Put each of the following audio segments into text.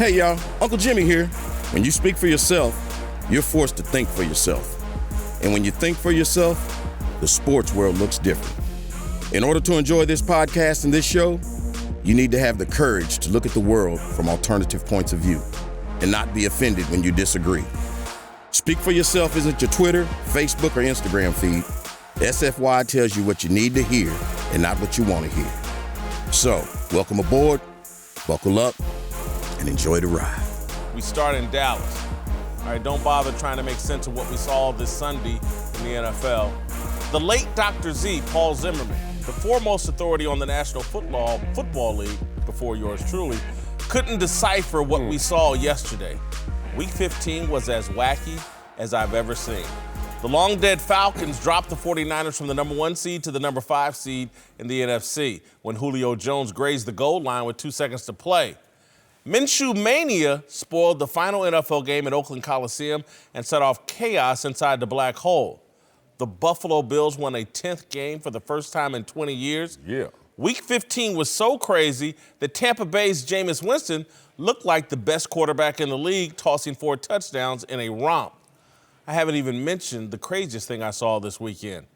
Hey y'all, Uncle Jimmy here. When you speak for yourself, you're forced to think for yourself. And when you think for yourself, the sports world looks different. In order to enjoy this podcast and this show, you need to have the courage to look at the world from alternative points of view and not be offended when you disagree. Speak for yourself isn't your Twitter, Facebook, or Instagram feed. SFY tells you what you need to hear and not what you want to hear. So, welcome aboard, buckle up, and enjoy the ride. We start in Dallas. All right, don't bother trying to make sense of what we saw this Sunday in the NFL. The late Dr. Z, Paul Zimmerman, the foremost authority on the National Football League, before yours truly, couldn't decipher what we saw yesterday. Week 15 was as wacky as I've ever seen. The long-dead Falcons dropped the 49ers from the number 1 seed to the number 5 seed in the NFC when Julio Jones grazed the goal line with 2 seconds to play. Minshew Mania spoiled the final NFL game at Oakland Coliseum and set off chaos inside the black hole. The Buffalo Bills won a 10th game for the first time in 20 years. Yeah. Week 15 was so crazy that Tampa Bay's Jameis Winston looked like the best quarterback in the league, tossing 4 touchdowns in a romp. I haven't even mentioned the craziest thing I saw this weekend,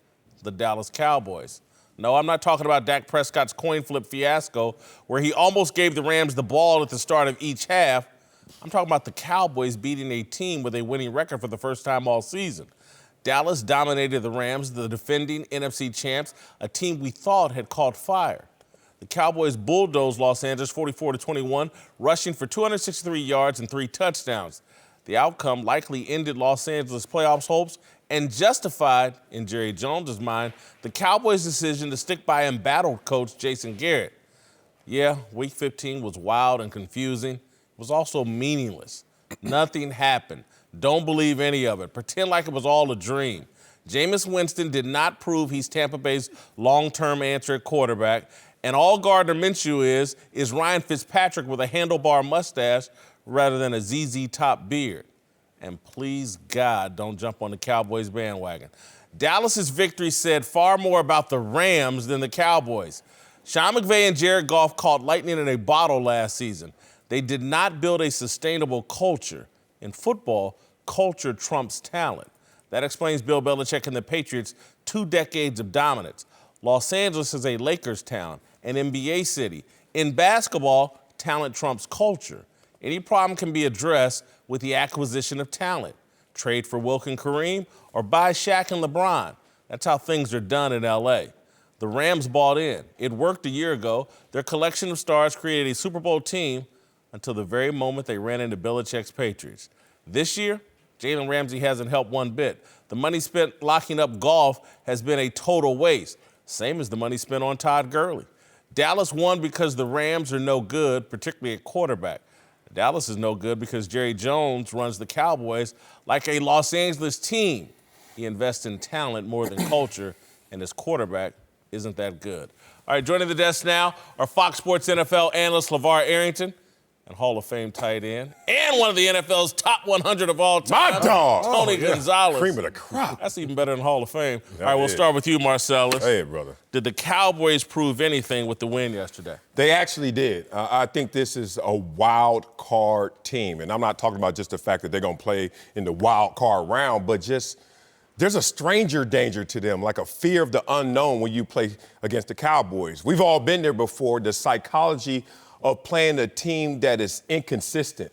the Dallas Cowboys. No, I'm not talking about Dak Prescott's coin flip fiasco where he almost gave the Rams the ball at the start of each half. I'm talking about the Cowboys beating a team with a winning record for the first time all season. Dallas dominated the Rams, the defending NFC champs, a team we thought had caught fire. The Cowboys bulldozed Los Angeles 44-21, rushing for 263 yards and 3 touchdowns. The outcome likely ended Los Angeles' playoffs hopes and justified, in Jerry Jones' mind, the Cowboys' decision to stick by embattled coach Jason Garrett. Yeah, Week 15 was wild and confusing. It was also meaningless. Nothing happened. Don't believe any of it. Pretend like it was all a dream. Jameis Winston did not prove he's Tampa Bay's long-term answer at quarterback, and all Gardner Minshew is Ryan Fitzpatrick with a handlebar mustache rather than a ZZ Top beard. And please, God, don't jump on the Cowboys bandwagon. Dallas's victory said far more about the Rams than the Cowboys. Sean McVeigh and Jared Goff caught lightning in a bottle last season. They did not build a sustainable culture. In football, culture trumps talent. That explains Bill Belichick and the Patriots' 2 decades of dominance. Los Angeles is a Lakers town, an NBA city. In basketball, talent trumps culture. Any problem can be addressed with the acquisition of talent. Trade for Wilk and Kareem or buy Shaq and LeBron. That's how things are done in LA. The Rams bought in. It worked a year ago. Their collection of stars created a Super Bowl team until the very moment they ran into Belichick's Patriots. This year, Jalen Ramsey hasn't helped one bit. The money spent locking up Goff has been a total waste, same as the money spent on Todd Gurley. Dallas won because the Rams are no good, particularly at quarterback. Dallas is no good because Jerry Jones runs the Cowboys like a Los Angeles team. He invests in talent more than culture, and his quarterback isn't that good. All right, joining the desk now are Fox Sports NFL analyst LeVar Arrington and Hall of Fame tight end, and one of the NFL's top 100 of all time. My dog. Tony Gonzalez. Cream of the crop. That's even better than Hall of Fame. All right, we'll start with you, Marcellus. Hey, brother. Did the Cowboys prove anything with the win yesterday? They actually did. I think this is a wild card team. And I'm not talking about just the fact that they're going to play in the wild card round, but just there's a stranger danger to them, like a fear of the unknown when you play against the Cowboys. We've all been there before, the psychology of playing a team that is inconsistent.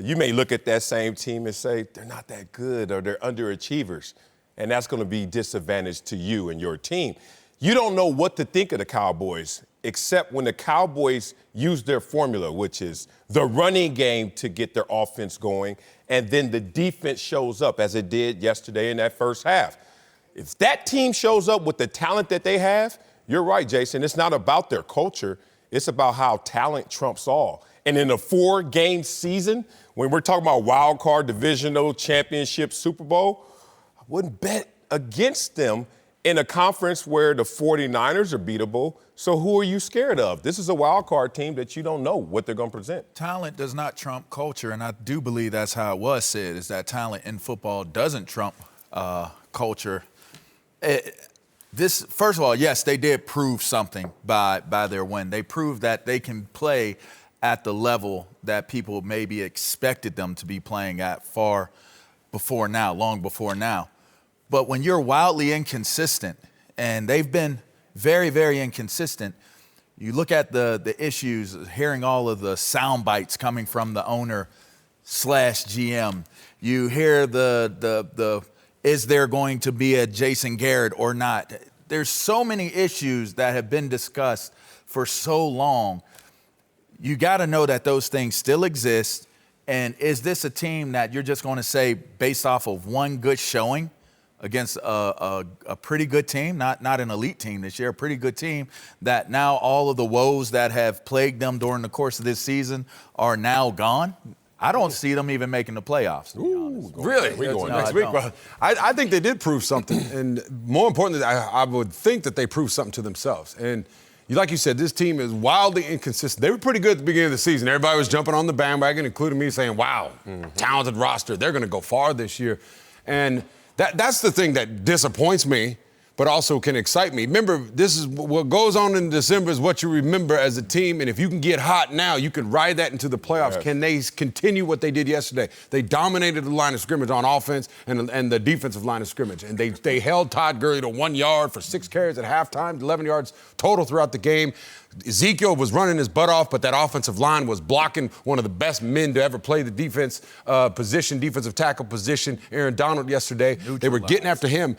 You may look at that same team and say, they're not that good or they're underachievers, and that's going to be disadvantage to you and your team. You don't know what to think of the Cowboys, except when the Cowboys use their formula, which is the running game to get their offense going, and then the defense shows up, as it did yesterday in that first half. If that team shows up with the talent that they have, you're right, Jason, it's not about their culture. It's about how talent trumps all. And in a 4-game season, when we're talking about wild card, divisional, championship, Super Bowl, I wouldn't bet against them in a conference where the 49ers are beatable. So who are you scared of? This is a wild card team that you don't know what they're going to present. Talent does not trump culture, and I do believe that's how it was said, is that talent in football doesn't trump culture. First of all, yes, they did prove something by their win. They proved that they can play at the level that people maybe expected them to be playing at long before now. But when you're wildly inconsistent, and they've been very, very inconsistent, you look at the issues, hearing all of the sound bites coming from the owner/GM. You hear the is there going to be a Jason Garrett or not? There's so many issues that have been discussed for so long. You got to know that those things still exist. And is this a team that you're just going to say, based off of one good showing against a pretty good team, not an elite team this year, a pretty good team, that now all of the woes that have plagued them during the course of this season are now gone? I don't see them even making the playoffs, to be honest. Really? We're going Next week. Well, I think they did prove something. And more importantly, I would think that they proved something to themselves. And like you said, this team is wildly inconsistent. They were pretty good at the beginning of the season. Everybody was jumping on the bandwagon, including me, saying, wow, talented roster. They're going to go far this year. And that's the thing that disappoints me, but also can excite me. Remember, this is what goes on in December is what you remember as a team. And if you can get hot now, you can ride that into the playoffs. Yes. Can they continue what they did yesterday? They dominated the line of scrimmage on offense and the defensive line of scrimmage. And they held Todd Gurley to 1 yard for 6 carries at halftime, 11 yards total throughout the game. Ezekiel was running his butt off, but that offensive line was blocking one of the best men to ever play the defensive tackle position, Aaron Donald, yesterday. They were getting after him.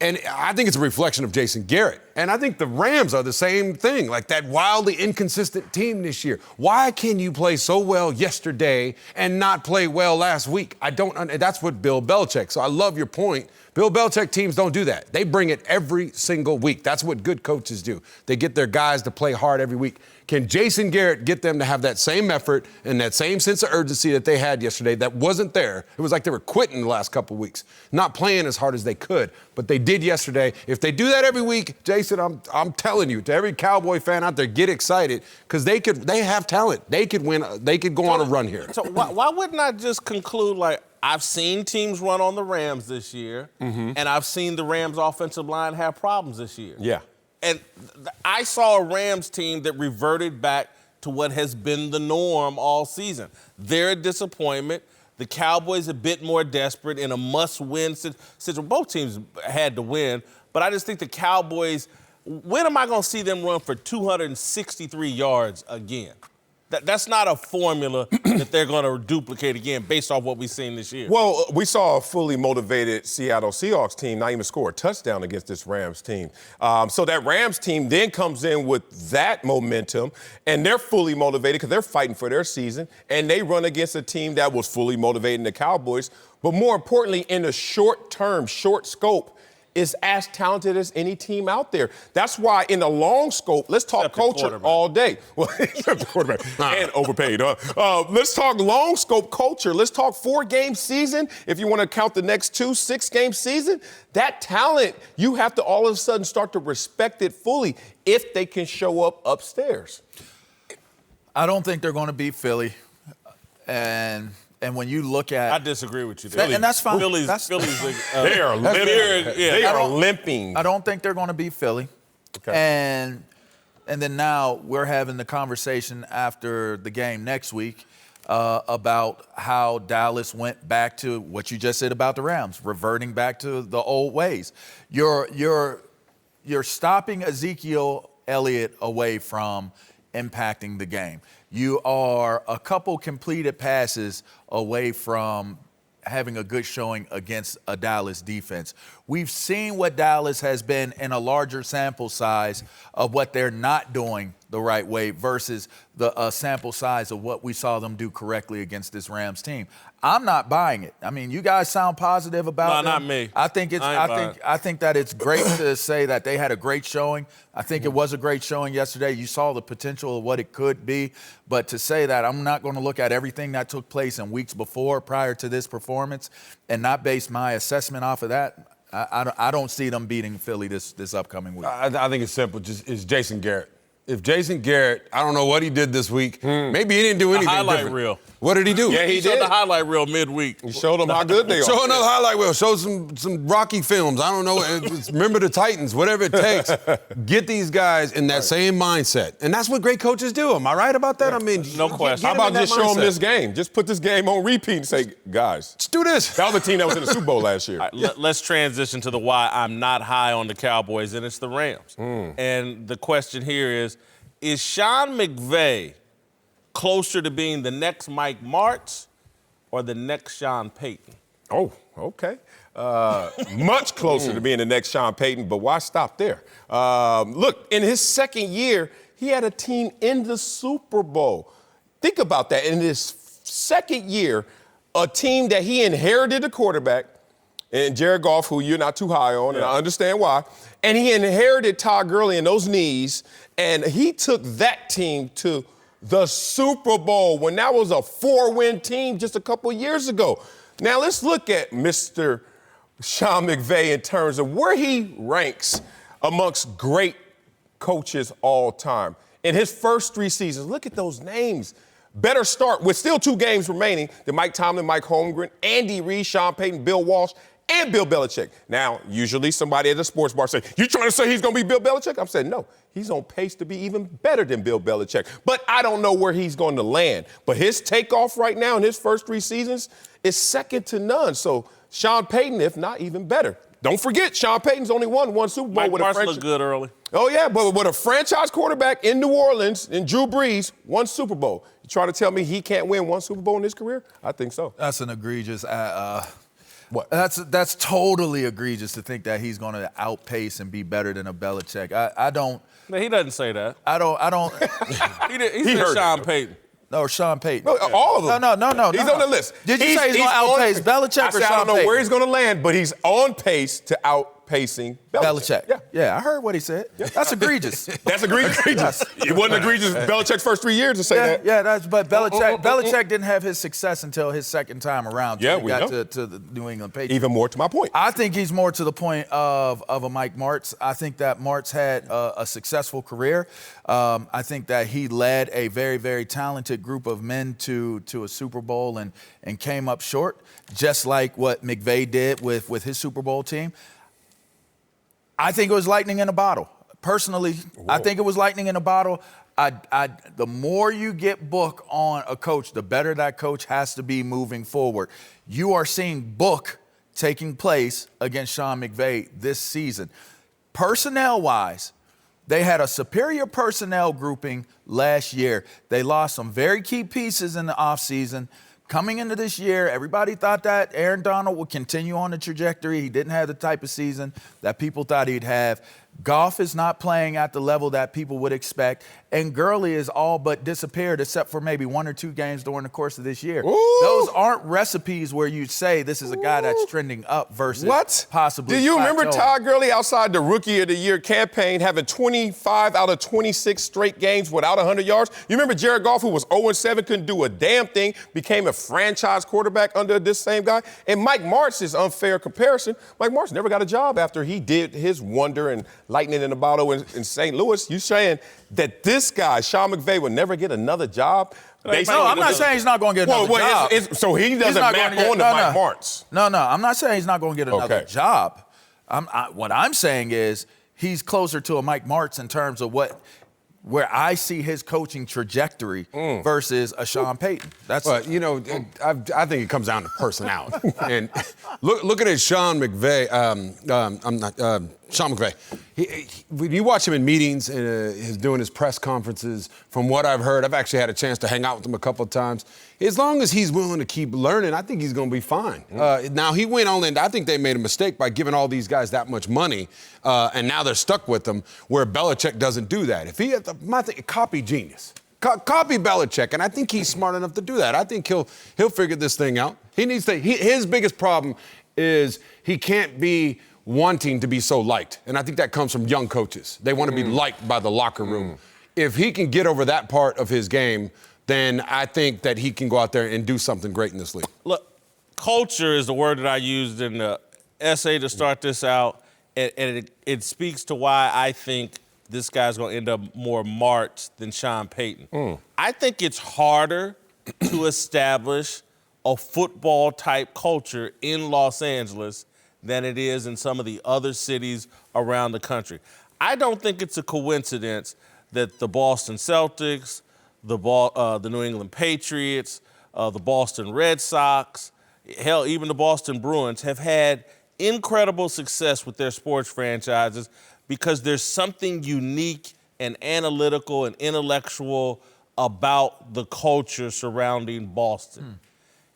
And I think it's a reflection of Jason Garrett. And I think the Rams are the same thing, like that wildly inconsistent team this year. Why can you play so well yesterday and not play well last week? That's what Bill Belichick. So I love your point. Bill Belichick teams don't do that. They bring it every single week. That's what good coaches do. They get their guys to play hard every week. Can Jason Garrett get them to have that same effort and that same sense of urgency that they had yesterday that wasn't there? It was like they were quitting the last couple of weeks, not playing as hard as they could, but they did yesterday. If they do that every week, Jason, I'm telling you, to every Cowboy fan out there, get excited because they have talent. They could win. They could go on a run here. So why wouldn't I just conclude, like, I've seen teams run on the Rams this year, and I've seen the Rams offensive line have problems this year. Yeah. And I saw a Rams team that reverted back to what has been the norm all season. They're a disappointment. The Cowboys a bit more desperate in a must-win situation. Both teams had to win, but I just think the Cowboys, when am I going to see them run for 263 yards again? That's not a formula that they're going to duplicate again based off what we've seen this year. Well, we saw a fully motivated Seattle Seahawks team not even score a touchdown against this Rams team. So that Rams team then comes in with that momentum, and they're fully motivated because they're fighting for their season, and they run against a team that was fully motivating the Cowboys. But more importantly, in the short term, short scope, is as talented as any team out there. That's why in the long scope, let's talk culture all day. Well, except the quarterback. And overpaid. Let's talk long scope culture. Let's talk 4-game season. If you want to count the next 2 6-game season, that talent, you have to all of a sudden start to respect it fully if they can show up upstairs. I don't think they're going to beat Philly. And when you look at... I disagree with you there. And that's fine. Philly's they are limping. They are limping. I don't think they're going to beat Philly. Okay. And then now we're having the conversation after the game next week about how Dallas went back to what you just said about the Rams, reverting back to the old ways. You're stopping Ezekiel Elliott away from impacting the game. You are a couple completed passes away from having a good showing against a Dallas defense. We've seen what Dallas has been in a larger sample size of what they're not doing the right way versus the sample size of what we saw them do correctly against this Rams team. I'm not buying it. I mean, you guys sound positive about them. No, not me. I think that it's great to say that they had a great showing. I think it was a great showing yesterday. You saw the potential of what it could be. But to say that, I'm not going to look at everything that took place in weeks before, prior to this performance, and not base my assessment off of that. I don't see them beating Philly this upcoming week. I think it's simple. It's Jason Garrett. if Jason Garrett, I don't know what he did this week. Maybe he didn't do anything highlight different. reel. What did he do? Yeah, He showed did. the highlight reel midweek. He showed them how good they are. Show another highlight reel. Show some Rocky films. I don't know. Remember the Titans. Whatever it takes. Get these guys in that same mindset. And that's what great coaches do. Am I right about that? I mean, No question. How about get just them in show that them this mindset. game? Just put this game on repeat and say, guys, Let's do this. that was a team that was in the Super Bowl last year. All right, let's transition to the why I'm not high on the Cowboys, and it's the Rams. And the question here is Sean McVeigh closer to being the next Mike Martz or the next Sean Payton? Oh, okay. Much closer to being the next Sean Payton, but why stop there? Look, in his second year, he had a team in the Super Bowl. Think about that. In his second year, a team that he inherited a quarterback, and Jared Goff, who you're not too high on, and I understand why, and he inherited Todd Gurley and those knees, and he took that team to the Super Bowl when that was a 4-win team just a couple years ago. Now let's look at Mr. Sean McVay in terms of where he ranks amongst great coaches all time. In his first 3 seasons, look at those names. Better start with still 2 games remaining than Mike Tomlin, Mike Holmgren, Andy Reid, Sean Payton, Bill Walsh, and Bill Belichick. Now, usually somebody at a sports bar say, you trying to say he's going to be Bill Belichick? I'm saying, no, he's on pace to be even better than Bill Belichick. But I don't know where he's going to land. But his takeoff right now in his first 3 seasons is second to none. So Sean Payton, if not even better. Don't forget, Sean Payton's only won 1 Super Bowl Mike with a Martz franchise. looked good early. Oh, yeah, but with a franchise quarterback in New Orleans, and Drew Brees, 1 Super Bowl. You trying to tell me he can't win 1 Super Bowl in his career? I think so. That's an egregious. What? That's totally egregious to think that he's going to outpace and be better than a Belichick. I don't. No, he doesn't say that. I don't. He said heard Sean it. Payton. No, Sean Payton. No, all of them. No. He's on the list. Did you say he's going to outpace Belichick I or said, Sean I don't know Payton? where he's going to land, but he's on pace to outpacing Belichick. Yeah, I heard what he said. That's egregious. That's egregious. It wasn't egregious Belichick's first 3 years to say that. Yeah, but Belichick didn't have his success until his second time around. Yeah, he we got know. to the New England Patriots. Even more to my point. I think he's more to the point of a Mike Martz. I think that Martz had a successful career. I think that he led a very, very talented group of men to a Super Bowl and came up short, just like what McVeigh did with his Super Bowl team. I think it was lightning in a bottle. Personally, I think it was lightning in a bottle. The more you get book on a coach, the better that coach has to be moving forward. You are seeing book taking place against Sean McVay this season. Personnel-wise, they had a superior personnel grouping last year. They lost some very key pieces in the offseason. Coming into this year, everybody thought that Aaron Donald would continue on the trajectory. He didn't have the type of season that people thought he'd have. Goff is not playing at the level that people would expect. And Gurley is all but disappeared except for maybe 1 or 2 games during the course of this year. Ooh. Those aren't recipes where you say this is a guy that's trending up versus possibly Do you remember plateauing. Todd Gurley outside the Rookie of the Year campaign having 25 out of 26 straight games without 100 yards? You remember Jared Goff, who was 0-7, couldn't do a damn thing, became a franchise quarterback under this same guy? And Mike Martz is unfair comparison. Mike Martz never got a job after he did his wonder and lightning in a bottle in St. Louis. You saying that this guy, Sean McVay, would never get another job? No, I'm not saying he's not going to get another job. So he doesn't map on to Mike Martz. No, I'm not saying he's not going to get another job. What I'm saying is he's closer to a Mike Martz in terms of where I see his coaching trajectory versus a Sean Payton. But, I think it comes down to personality. And look at it, Sean McVay. Sean McVay. When you watch him in meetings and he's doing his press conferences, from what I've heard, I've actually had a chance to hang out with him a couple of times. As long as he's willing to keep learning, I think he's going to be fine. Now, he went on, and I think they made a mistake by giving all these guys that much money, and now they're stuck with them, where Belichick doesn't do that. If he had copy genius. Copy Belichick, and I think he's smart enough to do that. I think he'll figure this thing out. He needs to. His biggest problem is he can't be wanting to be so liked, and I think that comes from young coaches. They want to be liked by the locker room. If he can get over that part of his game, then I think that he can go out there and do something great in this league. Look, culture is the word that I used in the essay to start this out, and it speaks to why I think this guy's going to end up more marched than Sean Payton. I think it's harder to establish a football-type culture in Los Angeles than it is in some of the other cities around the country. I don't think it's a coincidence that the Boston Celtics, the New England Patriots, the Boston Red Sox, hell, even the Boston Bruins have had incredible success with their sports franchises because there's something unique and analytical and intellectual about the culture surrounding Boston.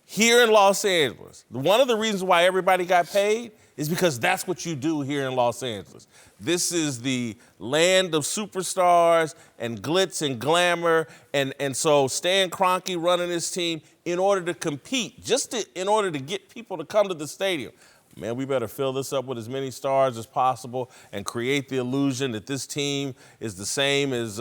Here in Los Angeles, one of the reasons why everybody got paid is because that's what you do here in Los Angeles. This is the land of superstars and glitz and glamour, and so Stan Kroenke running his team in order to compete, in order to get people to come to the stadium. Man, we better fill this up with as many stars as possible and create the illusion that this team is the same as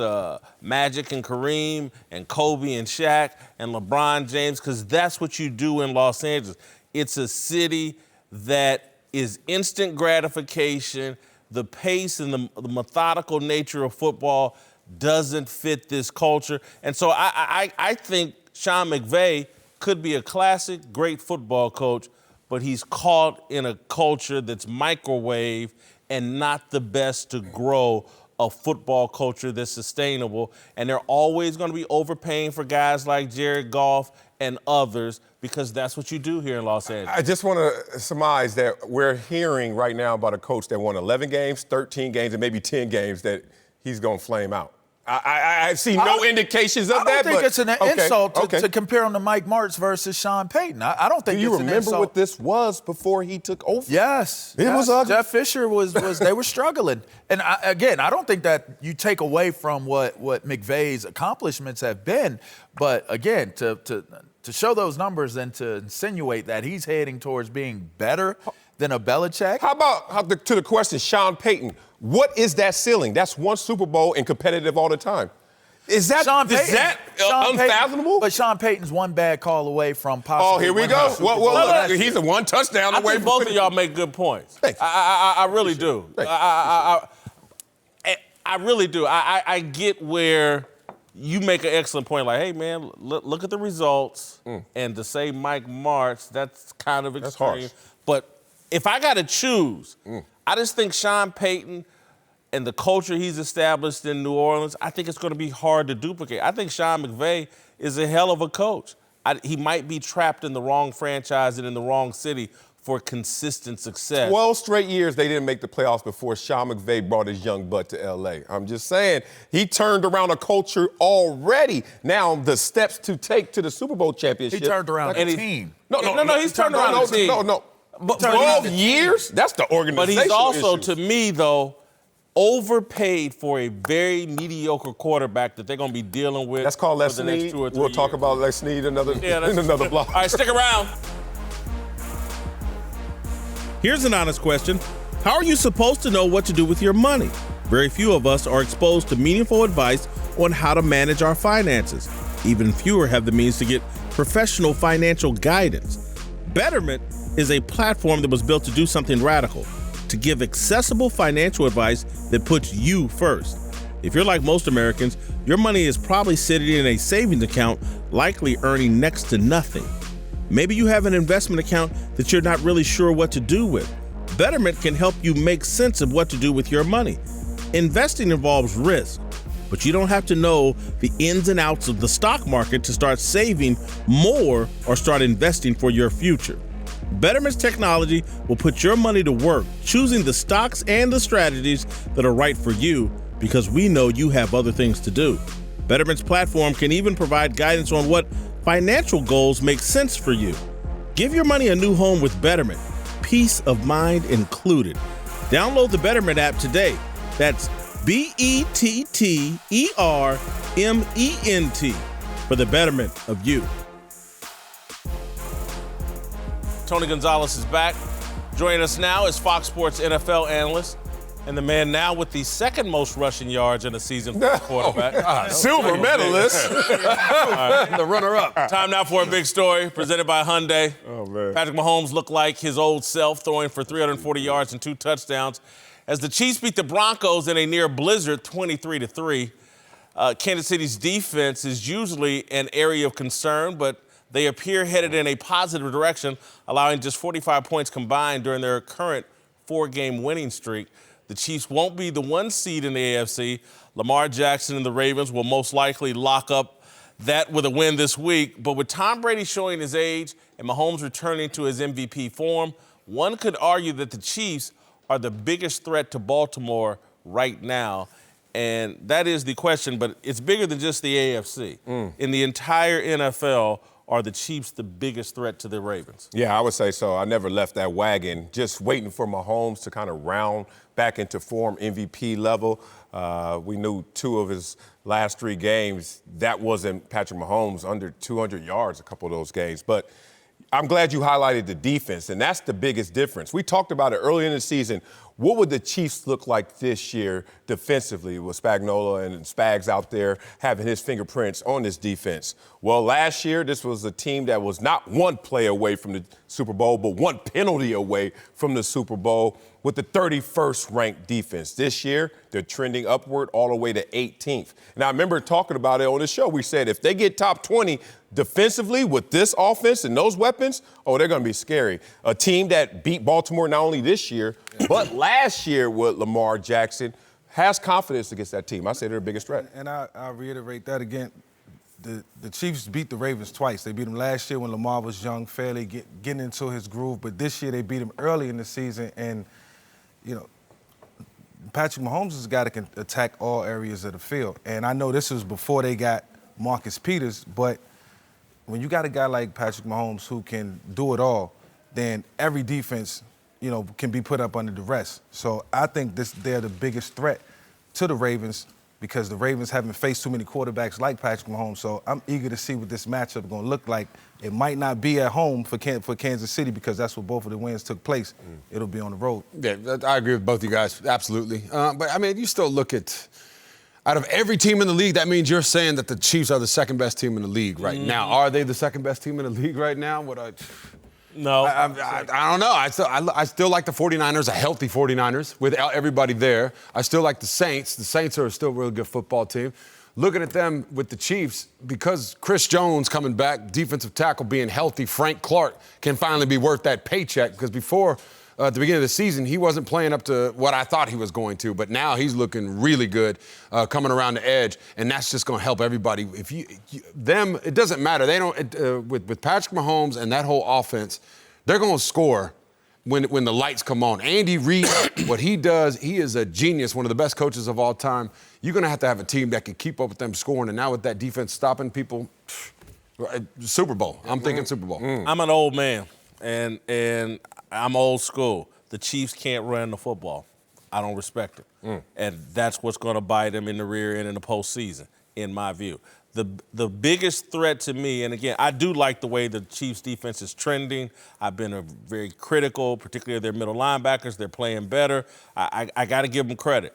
Magic and Kareem and Kobe and Shaq and LeBron James, because that's what you do in Los Angeles. It's a city that is instant gratification. The pace and the methodical nature of football doesn't fit this culture. And so I think Sean McVeigh could be a classic, great football coach, but he's caught in a culture that's microwave and not the best to grow a football culture that's sustainable. And they're always going to be overpaying for guys like Jared Goff and others because that's what you do here in Los Angeles. I just want to surmise that we're hearing right now about a coach that won 11 games, 13 games, and maybe 10 games that he's going to flame out. I see no indications of that. I don't think it's an insult to compare him to Mike Martz versus Sean Payton. I don't think it's an insult. Do you remember what this was before he took over? Yes. It was ugly. Jeff Fisher was they were struggling. And I don't think that you take away from what McVeigh's accomplishments have been. But again, to show those numbers and to insinuate that he's heading towards being better than a Belichick. How about to the question, Sean Payton? What is that ceiling? That's one Super Bowl and competitive all the time. Is that unfathomable? But Sean Payton's one bad call away from possibly. Oh, here we go. Well, he's a one touchdown away. I think both of y'all make good points. Thank you. I really do. I really do. I get where you make an excellent point. Like, hey, man, look at the results. And to say Mike Martz, that's kind of extreme. That's harsh. But if I got to choose, I just think Sean Payton and the culture he's established in New Orleans, I think it's going to be hard to duplicate. I think Sean McVeigh is a hell of a coach. He might be trapped in the wrong franchise and in the wrong city for consistent success. 12 straight years they didn't make the playoffs before Sean McVeigh brought his young butt to L.A. I'm just saying, he turned around a culture already. Now, the steps to take to the Super Bowl championship. He turned around a team. No, he's turned around a team. No. But 12 years? That's the organization. But he's also, to me, though, overpaid for a very mediocre quarterback that they're going to be dealing with. That's called Les for the next Snead. 2 or 3 We'll years. talk about Les Snead in another block. All right, stick around. Here's an honest question. How are you supposed to know what to do with your money? Very few of us are exposed to meaningful advice on how to manage our finances. Even fewer have the means to get professional financial guidance. Betterment is a platform that was built to do something radical, to give accessible financial advice that puts you first. If you're like most Americans, your money is probably sitting in a savings account, likely earning next to nothing. Maybe you have an investment account that you're not really sure what to do with. Betterment can help you make sense of what to do with your money. Investing involves risk, but you don't have to know the ins and outs of the stock market to start saving more or start investing for your future. Betterment's technology will put your money to work, choosing the stocks and the strategies that are right for you, because we know you have other things to do. Betterment's platform can even provide guidance on what financial goals make sense for you. Give your money a new home with Betterment, peace of mind included. Download the Betterment app today. That's BETTERMENT for the betterment of you. Tony Gonzalez is back. Joining us now is Fox Sports NFL analyst and the man now with the second most rushing yards in a season for a quarterback. Silver medalist. The runner-up. Time now for a big story presented by Hyundai. Oh, man. Patrick Mahomes looked like his old self, throwing for 340 yards and 2 touchdowns. As the Chiefs beat the Broncos in a near blizzard 23-3, Kansas City's defense is usually an area of concern, but they appear headed in a positive direction, allowing just 45 points combined during their current 4-game winning streak. The Chiefs won't be the 1 seed in the AFC. Lamar Jackson and the Ravens will most likely lock up that with a win this week. But with Tom Brady showing his age and Mahomes returning to his MVP form, one could argue that the Chiefs are the biggest threat to Baltimore right now. And that is the question, but it's bigger than just the AFC. In the entire NFL, are the Chiefs the biggest threat to the Ravens? Yeah, I would say so. I never left that wagon, just waiting for Mahomes to kind of round back into form, MVP level. We knew 2 of his last 3 games, that wasn't Patrick Mahomes, under 200 yards a couple of those games. But I'm glad you highlighted the defense, and that's the biggest difference. We talked about it early in the season. What would the Chiefs look like this year defensively with Spagnuolo and Spags out there having his fingerprints on this defense? Well, last year, this was a team that was not 1 play away from the Super Bowl, but 1 penalty away from the Super Bowl with the 31st ranked defense. This year, they're trending upward all the way to 18th. And I remember talking about it on the show. We said if they get top 20 defensively with this offense and those weapons, oh, they're going to be scary. A team that beat Baltimore not only this year, but last year with Lamar Jackson has confidence against that team. I say they're the biggest threat. And I'll reiterate that again. The Chiefs beat the Ravens twice. They beat them last year when Lamar was young, fairly getting into his groove. But this year they beat him early in the season. And, you know, Patrick Mahomes is a guy that can attack all areas of the field. And I know this was before they got Marcus Peters, but when you got a guy like Patrick Mahomes who can do it all, then every defense, you know, can be put up under duress. So I think they're the biggest threat to the Ravens because the Ravens haven't faced too many quarterbacks like Patrick Mahomes. So I'm eager to see what this matchup is going to look like. It might not be at home for Kansas City because that's where both of the wins took place. It'll be on the road. Yeah, I agree with both of you guys, absolutely. But, I mean, you still look at out of every team in the league, that means you're saying that the Chiefs are the second best team in the league right now. Are they the second best team in the league right now? No. I don't know. I still like the 49ers, a healthy 49ers with everybody there. I still like the Saints. The Saints are still a really good football team. Looking at them with the Chiefs, because Chris Jones coming back, defensive tackle being healthy, Frank Clark can finally be worth that paycheck because before at the beginning of the season, he wasn't playing up to what I thought he was going to, but now he's looking really good coming around the edge, and that's just going to help everybody. If them, it doesn't matter. They don't with Patrick Mahomes and that whole offense, they're going to score when the lights come on. Andy Reid, what he does, he is a genius, one of the best coaches of all time. You're going to have a team that can keep up with them scoring, and now with that defense stopping people, Super Bowl. I'm thinking Super Bowl. I'm an old man, and I'm old school. The Chiefs can't run the football. I don't respect it. And that's what's going to bite them in the rear end in the postseason, in my view. The biggest threat to me, and again, I do like the way the Chiefs defense is trending. I've been very critical, particularly of their middle linebackers. They're playing better. I got to give them credit.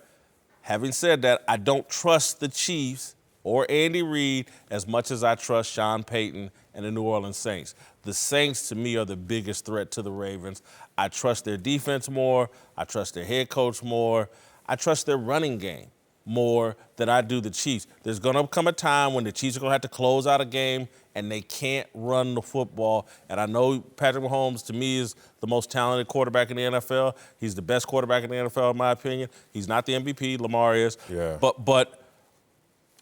Having said that, I don't trust the Chiefs or Andy Reid as much as I trust Sean Payton and the New Orleans Saints. The Saints, to me, are the biggest threat to the Ravens. I trust their defense more. I trust their head coach more. I trust their running game more than I do the Chiefs. There's going to come a time when the Chiefs are going to have to close out a game and they can't run the football. And I know Patrick Mahomes, to me, is the most talented quarterback in the NFL. He's the best quarterback in the NFL, in my opinion. He's not the MVP. Lamar is. Yeah. But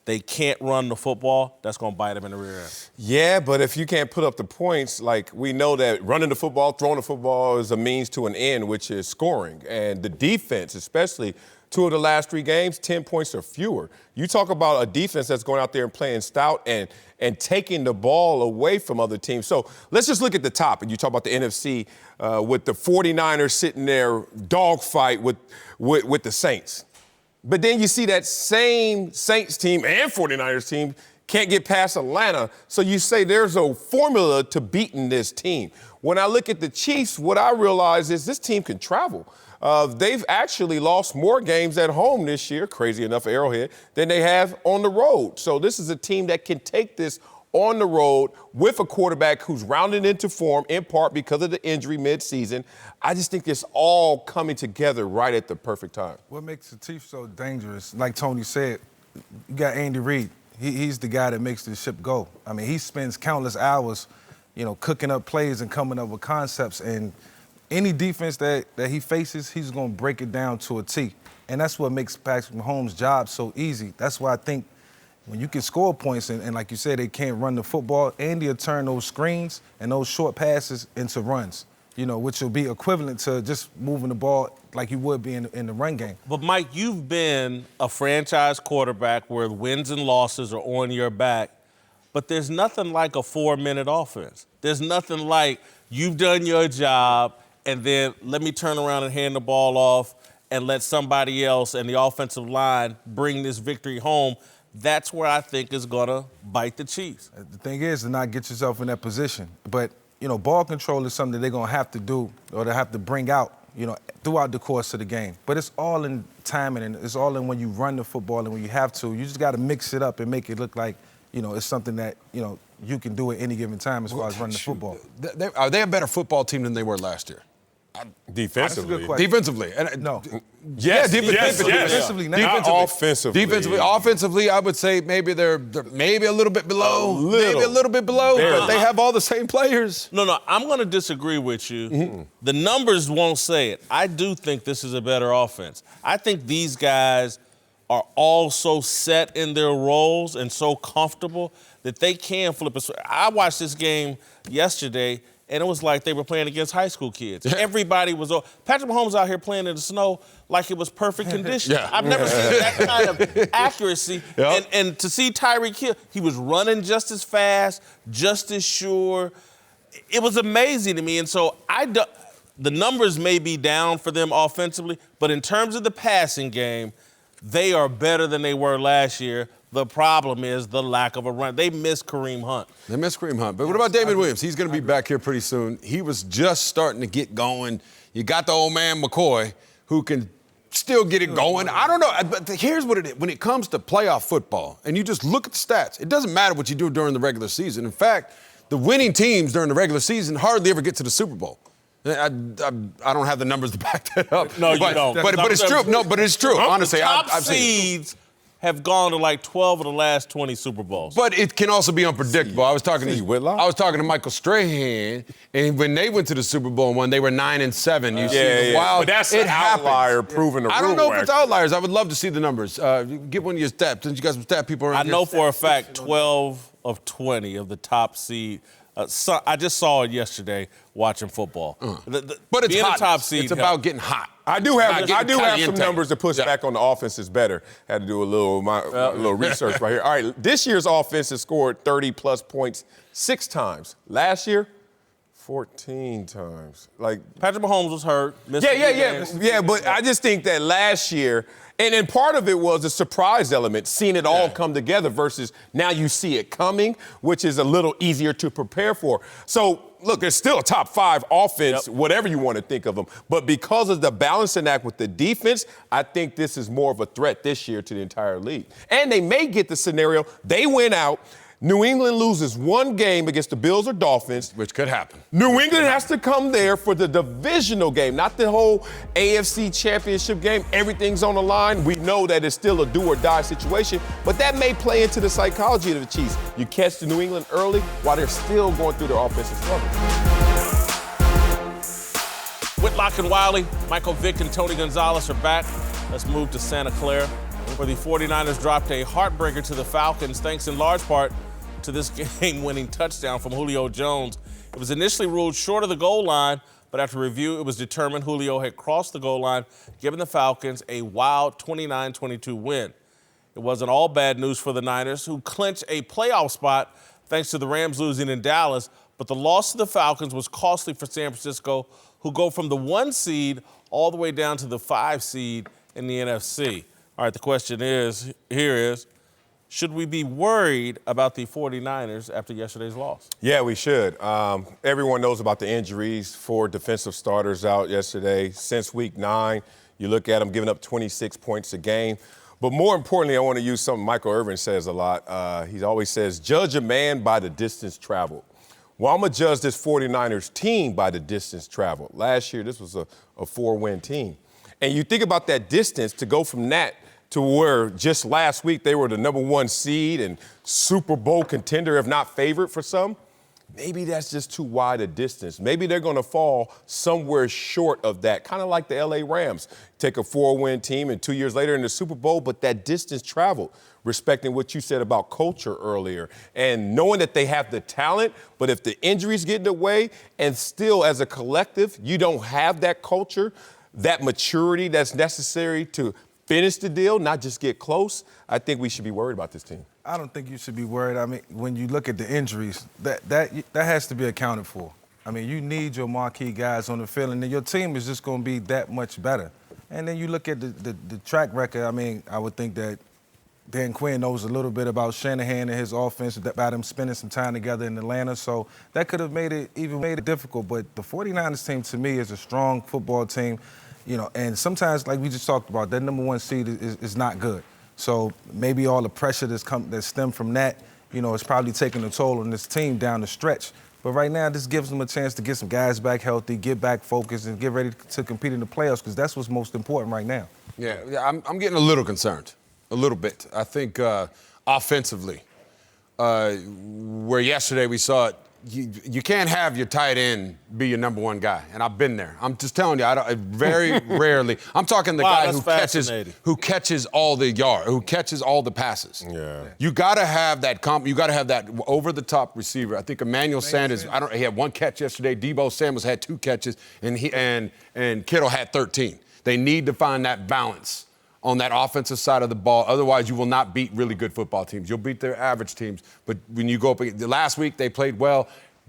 they can't run the football, that's going to bite them in the rear end. Yeah, but if you can't put up the points, like we know that running the football, throwing the football is a means to an end, which is scoring. And the defense, especially 2 of the last 3 games, 10 points or fewer. You talk about a defense that's going out there and playing stout and taking the ball away from other teams. So let's just look at the top. And you talk about the NFC with the 49ers sitting there dogfight with the Saints. But then you see that same Saints team and 49ers team can't get past Atlanta. So you say there's a formula to beating this team. When I look at the Chiefs, what I realize is this team can travel. They've actually lost more games at home this year, crazy enough, Arrowhead, than they have on the road. So this is a team that can take this on the road with a quarterback who's rounded into form, in part because of the injury midseason. I just think it's all coming together right at the perfect time. What makes the Chiefs so dangerous, like Tony said, you got Andy Reid. He's the guy that makes the ship go. I mean, he spends countless hours, cooking up plays and coming up with concepts. And any defense that he faces, he's going to break it down to a T. And that's what makes Patrick Mahomes' job so easy. That's why I think when you can score points, and like you said, they can't run the football, Andy will turn those screens and those short passes into runs, which will be equivalent to just moving the ball like you would be in the run game. But, Mike, you've been a franchise quarterback where wins and losses are on your back, but there's nothing like a 4-minute offense. There's nothing like you've done your job, and then let me turn around and hand the ball off and let somebody else and the offensive line bring this victory home. That's where I think is going to bite the Chiefs. The thing is to not get yourself in that position. But, ball control is something that they're going to have to do or they have to bring out, throughout the course of the game. But it's all in timing, and it's all in when you run the football and when you have to. You just got to mix it up and make it look like, it's something that, you can do at any given time as far as running the football. Are they a better football team than they were last year? Defensively. That's a good question. Defensively. No. Yes, Defensively. Offensively, I would say maybe they're maybe a little bit below. Maybe a little bit below, but they have all the same players. No, I'm going to disagree with you. Mm-hmm. The numbers won't say it. I do think this is a better offense. I think these guys are all so set in their roles and so comfortable that they can flip a switch. I watched this game yesterday, and it was like they were playing against high school kids. Everybody was Patrick Mahomes out here playing in the snow like it was perfect conditions. I've never seen that kind of accuracy. Yep. And to see Tyreek Hill, he was running just as fast, just as sure. It was amazing to me. And so the numbers may be down for them offensively, but in terms of the passing game, they are better than they were last year. The problem is the lack of a run. They miss Kareem Hunt. But what about David Williams? He's going to be back here pretty soon. He was just starting to get going. You got the old man McCoy who can still get it going. I don't know. But here's what it is. When it comes to playoff football, and you just look at the stats, it doesn't matter what you do during the regular season. In fact, the winning teams during the regular season hardly ever get to the Super Bowl. I don't have the numbers to back that up. No, you don't. But it's true. No, but it's true. Honestly, I've seen seeds have gone to like 12 of the last 20 Super Bowls. But it can also be unpredictable. I was talking to Michael Strahan, and when they went to the Super Bowl and won, they were 9-7. You see, wow, but that's an outlier proving the rule. I don't know if it's outliers. I would love to see the numbers. Give one of your stats. Since you got some stat people around here. I know for a fact 12 of 20 of the top seed. I just saw it yesterday watching football. But it's being hot. A top seed. It's about getting hot. I do have some numbers to push back on the offense is better. Had to do a little research right here. All right, this year's offense has scored 30-plus points 6 times. Last year, 14 times. Like Patrick Mahomes was hurt. Yeah, but I just think that last year, and part of it was a surprise element, seeing it all come together versus now you see it coming, which is a little easier to prepare for. So, look, there's still a top 5 offense, whatever you want to think of them. But because of the balancing act with the defense, I think this is more of a threat this year to the entire league. And they may get the scenario, they win out, New England loses one game against the Bills or Dolphins. Which could happen. New England has to come there for the divisional game, not the whole AFC championship game. Everything's on the line. We know that it's still a do-or-die situation, but that may play into the psychology of the Chiefs. You catch the New England early while they're still going through their offensive struggle. Whitlock and Wiley, Michael Vick and Tony Gonzalez are back. Let's move to Santa Clara, where the 49ers dropped a heartbreaker to the Falcons, thanks in large part to this game-winning touchdown from Julio Jones. It was initially ruled short of the goal line, but after review, it was determined Julio had crossed the goal line, giving the Falcons a wild 29-22 win. It wasn't all bad news for the Niners, who clinched a playoff spot thanks to the Rams losing in Dallas, but the loss to the Falcons was costly for San Francisco, who go from the 1 seed all the way down to the 5 seed in the NFC. All right, the question is, should we be worried about the 49ers after yesterday's loss? Yeah, we should. Everyone knows about the injuries. 4 defensive starters out yesterday. Since week 9, you look at them giving up 26 points a game. But more importantly, I want to use something Michael Irvin says a lot. He always says, judge a man by the distance traveled. Well, I'm going to judge this 49ers team by the distance traveled. Last year, this was a 4-win team. And you think about that distance to go from that to where just last week they were the #1 seed and Super Bowl contender, if not favorite for some. Maybe that's just too wide a distance. Maybe they're going to fall somewhere short of that, kind of like the LA Rams. Take a 4-win team and 2 years later in the Super Bowl, but that distance traveled, respecting what you said about culture earlier and knowing that they have the talent, but if the injuries get in the way and still as a collective you don't have that culture, that maturity that's necessary to finish the deal, not just get close, I think we should be worried about this team. I don't think you should be worried. I mean, when you look at the injuries, that has to be accounted for. I mean, you need your marquee guys on the field, and then your team is just going to be that much better. And then you look at the track record. I mean, I would think that Dan Quinn knows a little bit about Shanahan and his offense, about him spending some time together in Atlanta. So that could have made it difficult. But the 49ers team, to me, is a strong football team. You know, and sometimes, like we just talked about, that #1 seed is not good. So maybe all the pressure that stemmed from that, you know, is probably taking a toll on this team down the stretch. But right now, this gives them a chance to get some guys back healthy, get back focused, and get ready to compete in the playoffs, because that's what's most important right now. Yeah, I'm getting a little concerned, a little bit. I think offensively, where yesterday we saw it, you can't have your tight end be your #1 guy, and I've been there. I'm just telling you, very rarely. I'm talking the guy who catches all the yards, who catches all the passes. Yeah. You got to have that you got to have that over-the-top receiver. I think Emmanuel Sanders. He had 1 catch yesterday. Deebo Samuels had 2 catches, and Kittle had 13. They need to find that balance on that offensive side of the ball. Otherwise, you will not beat really good football teams. You'll beat their average teams. But when you go up, last week they played well.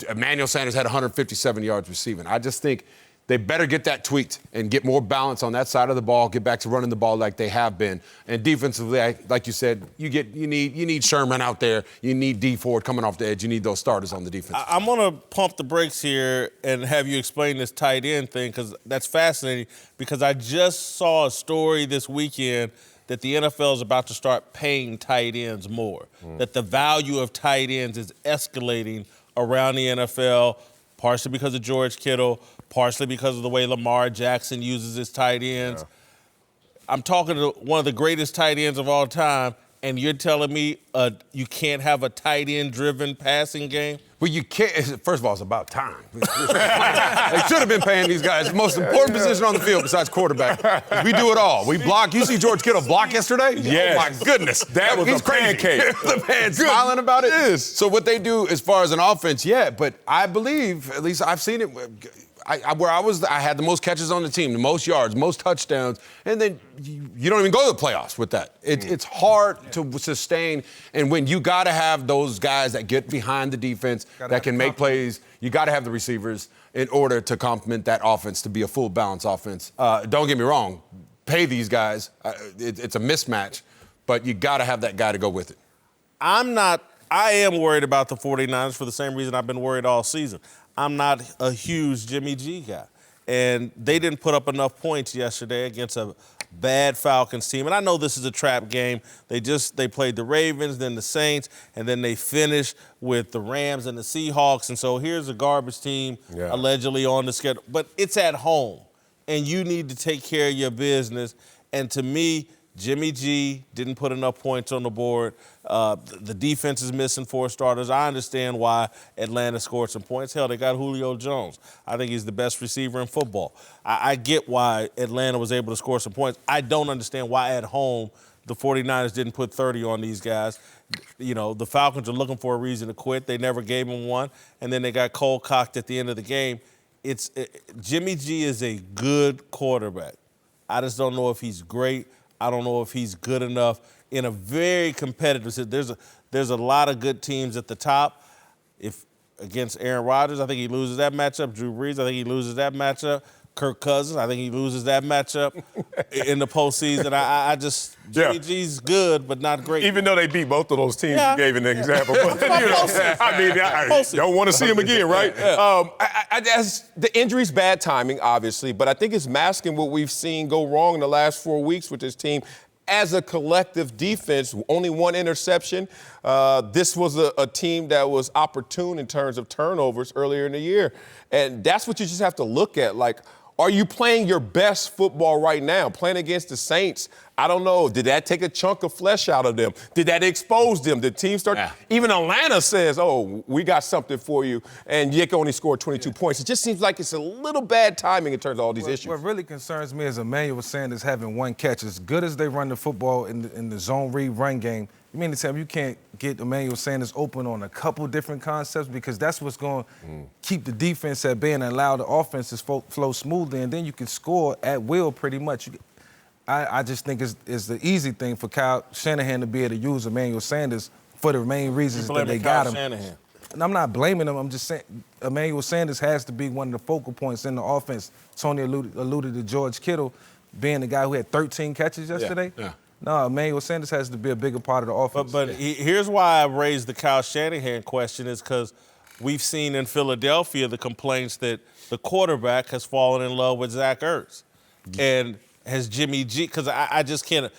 Emmanuel Sanders had 157 yards receiving. I just think they better get that tweaked and get more balance on that side of the ball, get back to running the ball like they have been. And defensively, like you said, you need Sherman out there. You need D Ford coming off the edge. You need those starters on the defense. I'm going to pump the brakes here and have you explain this tight end thing, because that's fascinating, because I just saw a story this weekend that the NFL is about to start paying tight ends more, that the value of tight ends is escalating around the NFL, partially because of George Kittle, partially because of the way Lamar Jackson uses his tight ends. Yeah. I'm talking to one of the greatest tight ends of all time, and you're telling me you can't have a tight end-driven passing game? Well, you can't. First of all, it's about time. They should have been paying these guys the most important position on the field besides quarterback. We do it all. We block. You see George Kittle block yesterday? Yes. Oh, my goodness. That was a pancake. The man smiling about it. Yes. So what they do as far as an offense, but I believe, at least I've seen it, I had the most catches on the team, the most yards, most touchdowns, and then you don't even go to the playoffs with that. It's hard to sustain, and when you got to have those guys that get behind the defense, that can make plays, you got to have the receivers in order to complement that offense to be a full balance offense. Don't get me wrong, pay these guys. It's a mismatch, but you got to have that guy to go with it. I am worried about the 49ers for the same reason I've been worried all season. I'm not a huge Jimmy G guy. And they didn't put up enough points yesterday against a bad Falcons team. And I know this is a trap game. They played the Ravens, then the Saints, and then they finished with the Rams and the Seahawks. And so here's a garbage team allegedly on the schedule. But it's at home, and you need to take care of your business. And to me, Jimmy G didn't put enough points on the board. The defense is missing 4 starters. I understand why Atlanta scored some points. Hell, they got Julio Jones. I think he's the best receiver in football. I get why Atlanta was able to score some points. I don't understand why at home the 49ers didn't put 30 on these guys. You know, the Falcons are looking for a reason to quit. They never gave them one, and then they got cold-cocked at the end of the game. Jimmy G is a good quarterback. I just don't know if he's great. I don't know if he's good enough in a very competitive. There's a lot of good teams at the top. If against Aaron Rodgers, I think he loses that matchup. Drew Brees, I think he loses that matchup. Kirk Cousins, I think he loses that matchup in the postseason. Jimmy G's good, but not great. Even though they beat both of those teams, you gave an example. But, I don't want to see him again, right? The injury's bad timing, obviously, but I think it's masking what we've seen go wrong in the last 4 weeks with this team. as a collective defense, only one interception. This was a team that was opportune in terms of turnovers earlier in the year. And that's what you just have to look at. Like, are you playing your best football right now? Playing against the Saints, I don't know. Did that take a chunk of flesh out of them? Did that expose them? Did teams start? Yeah. Even Atlanta says, oh, we got something for you, and Yick only scored 22 points. It just seems like it's a little bad timing in terms of all these issues. What really concerns me is Emmanuel Sanders having one catch. As good as they run the football in the zone read run game, you mean to tell me you can't get Emmanuel Sanders open on a couple different concepts, because that's what's going to keep the defense at bay and allow the offense to flow smoothly, and then you can score at will pretty much. I just think it's the easy thing for Kyle Shanahan to be able to use Emmanuel Sanders for the main reasons that they got him. Shanahan. And I'm not blaming him. I'm just saying Emmanuel Sanders has to be one of the focal points in the offense. Tony alluded to George Kittle being the guy who had 13 catches yesterday. Yeah. No, Emmanuel Sanders has to be a bigger part of the offense. But here's why I raised the Kyle Shanahan question is because we've seen in Philadelphia the complaints that the quarterback has fallen in love with Zach Ertz. And has Jimmy G, because I just can't.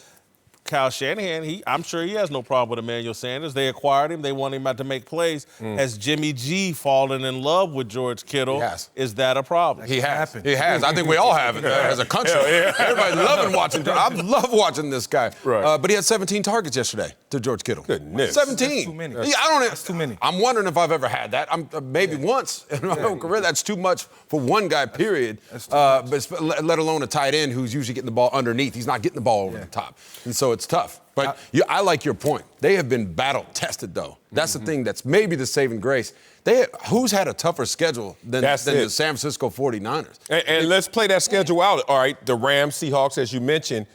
Kyle Shanahan, I'm sure he has no problem with Emmanuel Sanders. They acquired him. They want him out to make plays. Has Jimmy G fallen in love with George Kittle? Yes. Is that a problem? He has. He has. I think we all have it as a country. Everybody's loving watching. I love watching this guy. Right. But he had 17 targets yesterday to George Kittle. Goodness. 17. That's too many. That's too many. I'm wondering if I've ever had that. Maybe once in my whole career. That's too much for one guy, period. But let alone a tight end who's usually getting the ball underneath. He's not getting the ball over the top. And so it's tough. But I like your point. They have been battle-tested, though. That's the thing that's maybe the saving grace. Who's had a tougher schedule than the San Francisco 49ers? And let's play that schedule out. All right, the Rams, Seahawks, as you mentioned.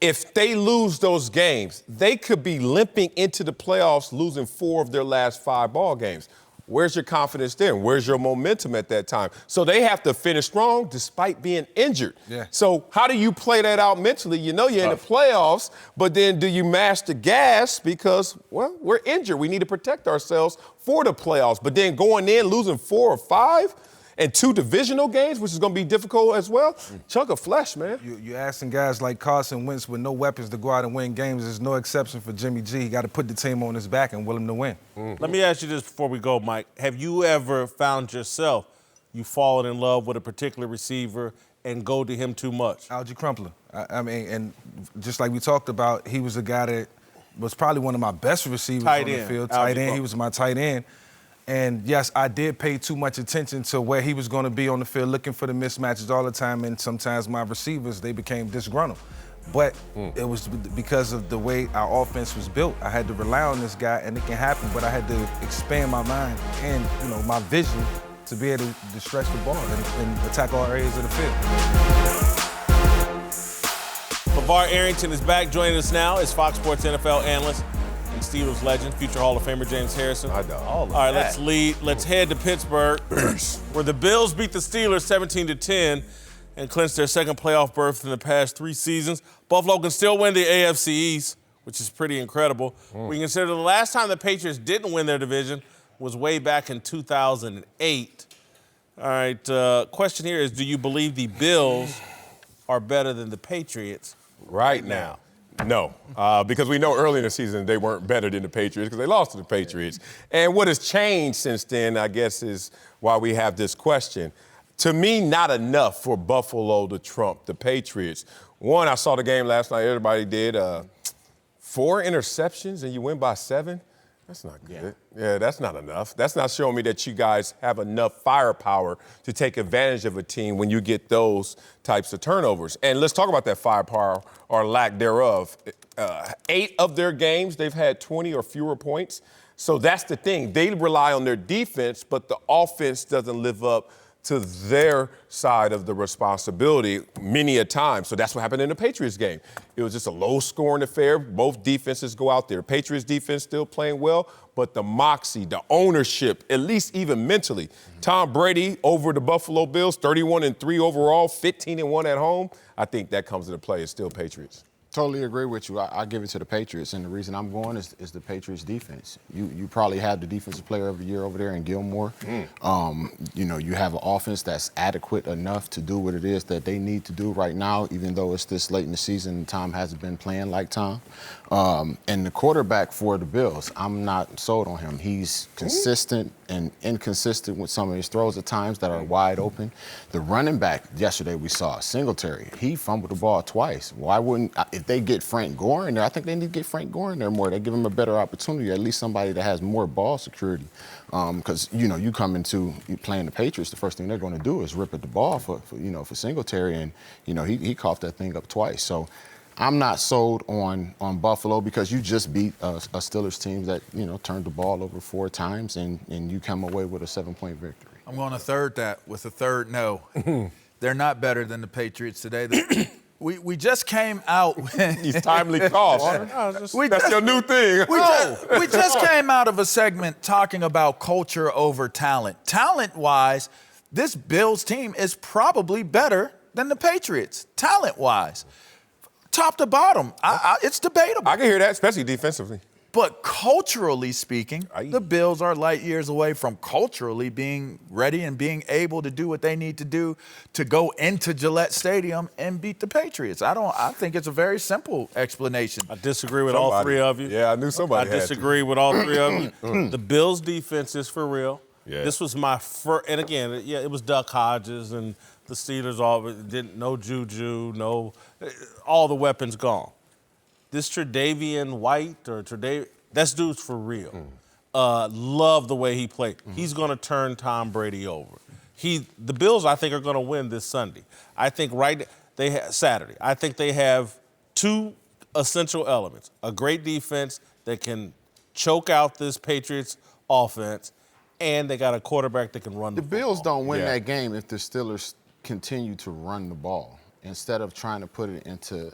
If they lose those games, they could be limping into the playoffs, losing 4 of their last 5 ball games. Where's your confidence then? Where's your momentum at that time? So they have to finish strong despite being injured. Yeah. So how do you play that out mentally? You know you're in the playoffs, but then do you mash the gas because, well, we're injured. We need to protect ourselves for the playoffs. But then going in, losing 4 or 5 and 2 divisional games, which is going to be difficult as well, chunk of flesh, man. You're asking guys like Carson Wentz with no weapons to go out and win games. There's no exception for Jimmy G. He got to put the team on his back and will him to win. Let me ask you this before we go, Mike. Have you ever found yourself, you fallen in love with a particular receiver and go to him too much? Algie Crumpler. I mean, and just like we talked about, he was a guy that was probably one of my best receivers on the field. Tight end. He was my tight end. And, yes, I did pay too much attention to where he was going to be on the field, looking for the mismatches all the time, and sometimes my receivers, they became disgruntled. But it was because of the way our offense was built. I had to rely on this guy, and it can happen, but I had to expand my mind and, my vision to be able to stretch the ball and attack all areas of the field. LeVar Arrington is back. Joining us now is Fox Sports NFL analyst and Steelers legend, future Hall of Famer James Harrison. All right, let's head to Pittsburgh, where the Bills beat the Steelers 17-10 and clinched their second playoff berth in the past 3 seasons. Buffalo can still win the AFC East, which is pretty incredible. We consider the last time the Patriots didn't win their division was way back in 2008. All right, question here is, do you believe the Bills are better than the Patriots right now? No, because we know early in the season they weren't better than the Patriots because they lost to the Patriots. And what has changed since then, I guess, is why we have this question. To me, not enough for Buffalo to trump the Patriots. One, I saw the game last night. Everybody did. 4 interceptions and you win by 7? That's not good. Yeah, that's not enough. That's not showing me that you guys have enough firepower to take advantage of a team when you get those types of turnovers. And let's talk about that firepower or lack thereof. 8 of their games, they've had 20 or fewer points. So that's the thing. They rely on their defense, but the offense doesn't live up to their side of the responsibility many a time. So that's what happened in the Patriots game. It was just a low-scoring affair. Both defenses go out there. Patriots defense still playing well, but the moxie, the ownership, at least even mentally. Tom Brady over the Buffalo Bills, 31-3 overall, 15-1 at home. I think that comes into play. It's still Patriots. Totally agree with you. I give it to the Patriots, and the reason I'm going is the Patriots defense. You probably have the defensive player of the year over there in Gilmore. You have an offense that's adequate enough to do what it is that they need to do right now, even though it's this late in the season and Tom hasn't been playing like Tom. And the quarterback for the Bills, I'm not sold on him. He's consistent and inconsistent with some of his throws at times that are wide open. The running back yesterday we saw, Singletary, he fumbled the ball twice. Why wouldn't, if they get Frank Gore in there, I think they need to get Frank Gore in there more. They give him a better opportunity, at least somebody that has more ball security. Because, you come into playing the Patriots, the first thing they're going to do is rip at the ball for Singletary, and, he coughed that thing up twice. So I'm not sold on Buffalo because you just beat a Steelers team that, turned the ball over 4 times and you come away with a 7-point victory. I'm going to third that with a third no. They're not better than the Patriots today. We just came out. These timely calls. That's your new thing. We just came out of a segment talking about culture over talent. Talent-wise, this Bills team is probably better than the Patriots, talent-wise. Top to bottom, it's debatable. I can hear that, especially defensively. But culturally speaking, the Bills are light years away from culturally being ready and being able to do what they need to do to go into Gillette Stadium and beat the Patriots. I think it's a very simple explanation. I disagree with all three of you. Yeah, I knew somebody I disagree with all three of you. The Bills' defense is for real. Yeah. This was my first, and again, it was Duck Hodges and the Steelers no Juju, all the weapons gone. This Tre'Davious White that's dude's for real. Love the way he played. He's going to turn Tom Brady over. The Bills, I think, are going to win this Sunday. I think Saturday. I think they have 2 essential elements: a great defense that can choke out this Patriots offense, and they got a quarterback that can run the football. Bills don't win that game if the Steelers continue to run the ball instead of trying to put it into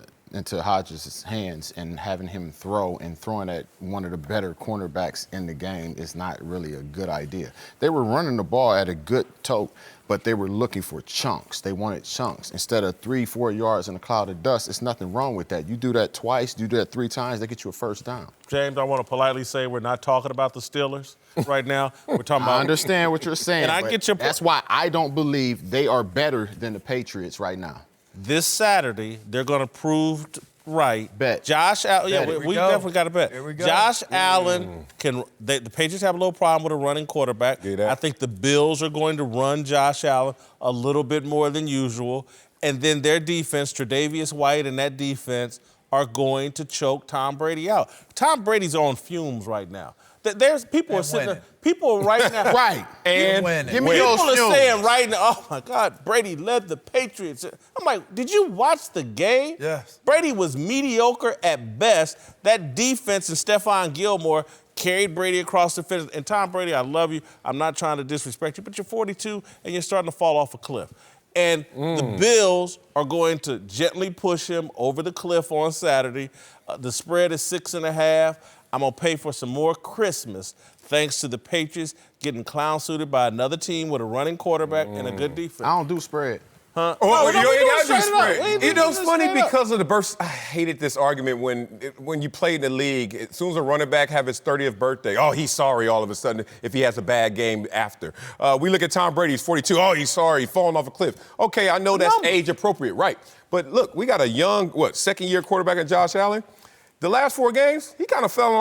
Hodges' hands and having him throwing at one of the better cornerbacks in the game is not really a good idea. They were running the ball at a good tote, but they were looking for chunks. They wanted chunks. Instead of 3-4 yards in a cloud of dust, it's nothing wrong with that. You do that twice, do that 3 times, they get you a first down. James, I want to politely say we're not talking about the Steelers right now. We're talking about. I understand what you're saying. And I get your point. That's why I don't believe they are better than the Patriots right now. This Saturday, they're going to prove right. Bet. Josh Allen. Yeah, we definitely got to bet. Here we go. Josh Allen the Patriots have a little problem with a running quarterback. I think the Bills are going to run Josh Allen a little bit more than usual. And then their defense, Tre'Davious White and that defense, are going to choke Tom Brady out. Tom Brady's on fumes right now. There's people are sitting there, people right now. Right. And give me those people are fumes. saying right now, oh my God, Brady led the Patriots. I'm like, did you watch the game? Yes. Brady was mediocre at best. That defense and Stephon Gilmore carried Brady across the finish. And Tom Brady, I love you. I'm not trying to disrespect you, but you're 42 and you're starting to fall off a cliff. And the Bills are going to gently push him over the cliff on Saturday. The spread is 6.5. I'm going to pay for some more Christmas thanks to the Patriots getting clown-suited by another team with a running quarterback and a good defense. I don't do spread. Huh? Oh, No, you ain't got to do straight up. spread. We It's funny straight up. because of the burst. I hated this argument when you played in the league. As soon as a running back have his 30th birthday, oh, he's sorry all of a sudden if he has a bad game after. We look at Tom Brady, he's 42. Oh, he's sorry, he's falling off a cliff. Okay, I know that's age appropriate, right? But look, we got a young, second-year quarterback in Josh Allen. The last 4 games, he kind of falling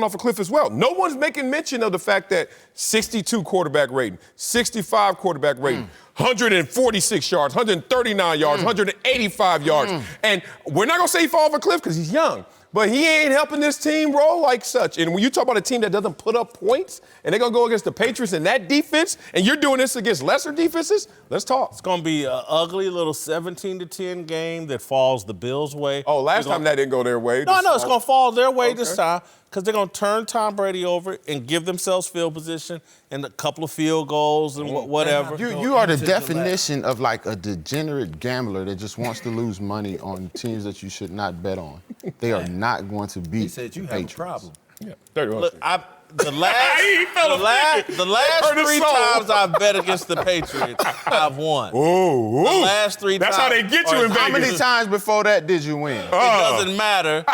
off a cliff as well. No one's making mention of the fact that 62 quarterback rating, 65 quarterback rating, 146 yards, 139 yards, 185 yards. And we're not going to say he fall off a cliff because he's young. But he ain't helping this team roll like such. And when you talk about a team that doesn't put up points and they're going to go against the Patriots in that defense, and you're doing this against lesser defenses, let's talk. It's going to be an ugly little 17-10 game that falls the Bills' way. Oh, last time that didn't go their way. No, it's going to fall their way this time because they're going to turn Tom Brady over and give themselves field position and a couple of field goals and whatever. You are the definition of like a degenerate gambler that just wants to lose money on teams that you should not bet on. They are not going to beat He said you the have a Patriots. problem. Yeah, 31. Look, The last three times I've bet against the Patriots, I've won. Ooh. The last three That's times. how they get you in Vegas. How many times before that did you win? It doesn't matter.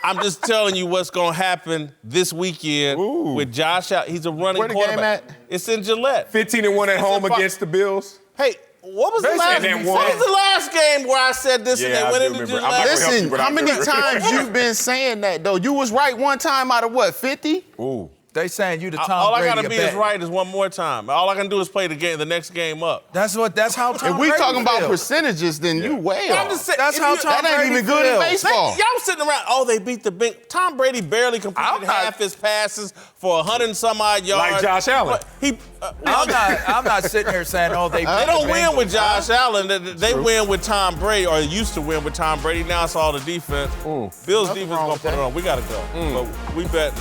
I'm just telling you what's going to happen this weekend with Josh Allen. He's a running Where the quarterback. game at? It's in Gillette. 15-1 at home against the Bills. Hey, what was the last game where I said this and they went into Gillette? Listen, how many times you've been saying that, though? You was right one time out of what, 50? Ooh. They saying you the Tom All I Brady gotta of be betting. is right is one more time. All I can do is play the next game up. That's how Tom If we Brady talking about feels. percentages, then you way But I'm off. just saying, That's how Tom That ain't Brady even good in feels. baseball. Y'all sitting around, they beat the big. Tom Brady barely completed half his passes for 100 and some odd yards. Like Josh Allen. I'm not sitting here saying, they don't win with Josh Allen. They win with Tom Brady, or used to win with Tom Brady. Now it's all the defense. Bill's defense gonna put it on. We gotta go. But we bet.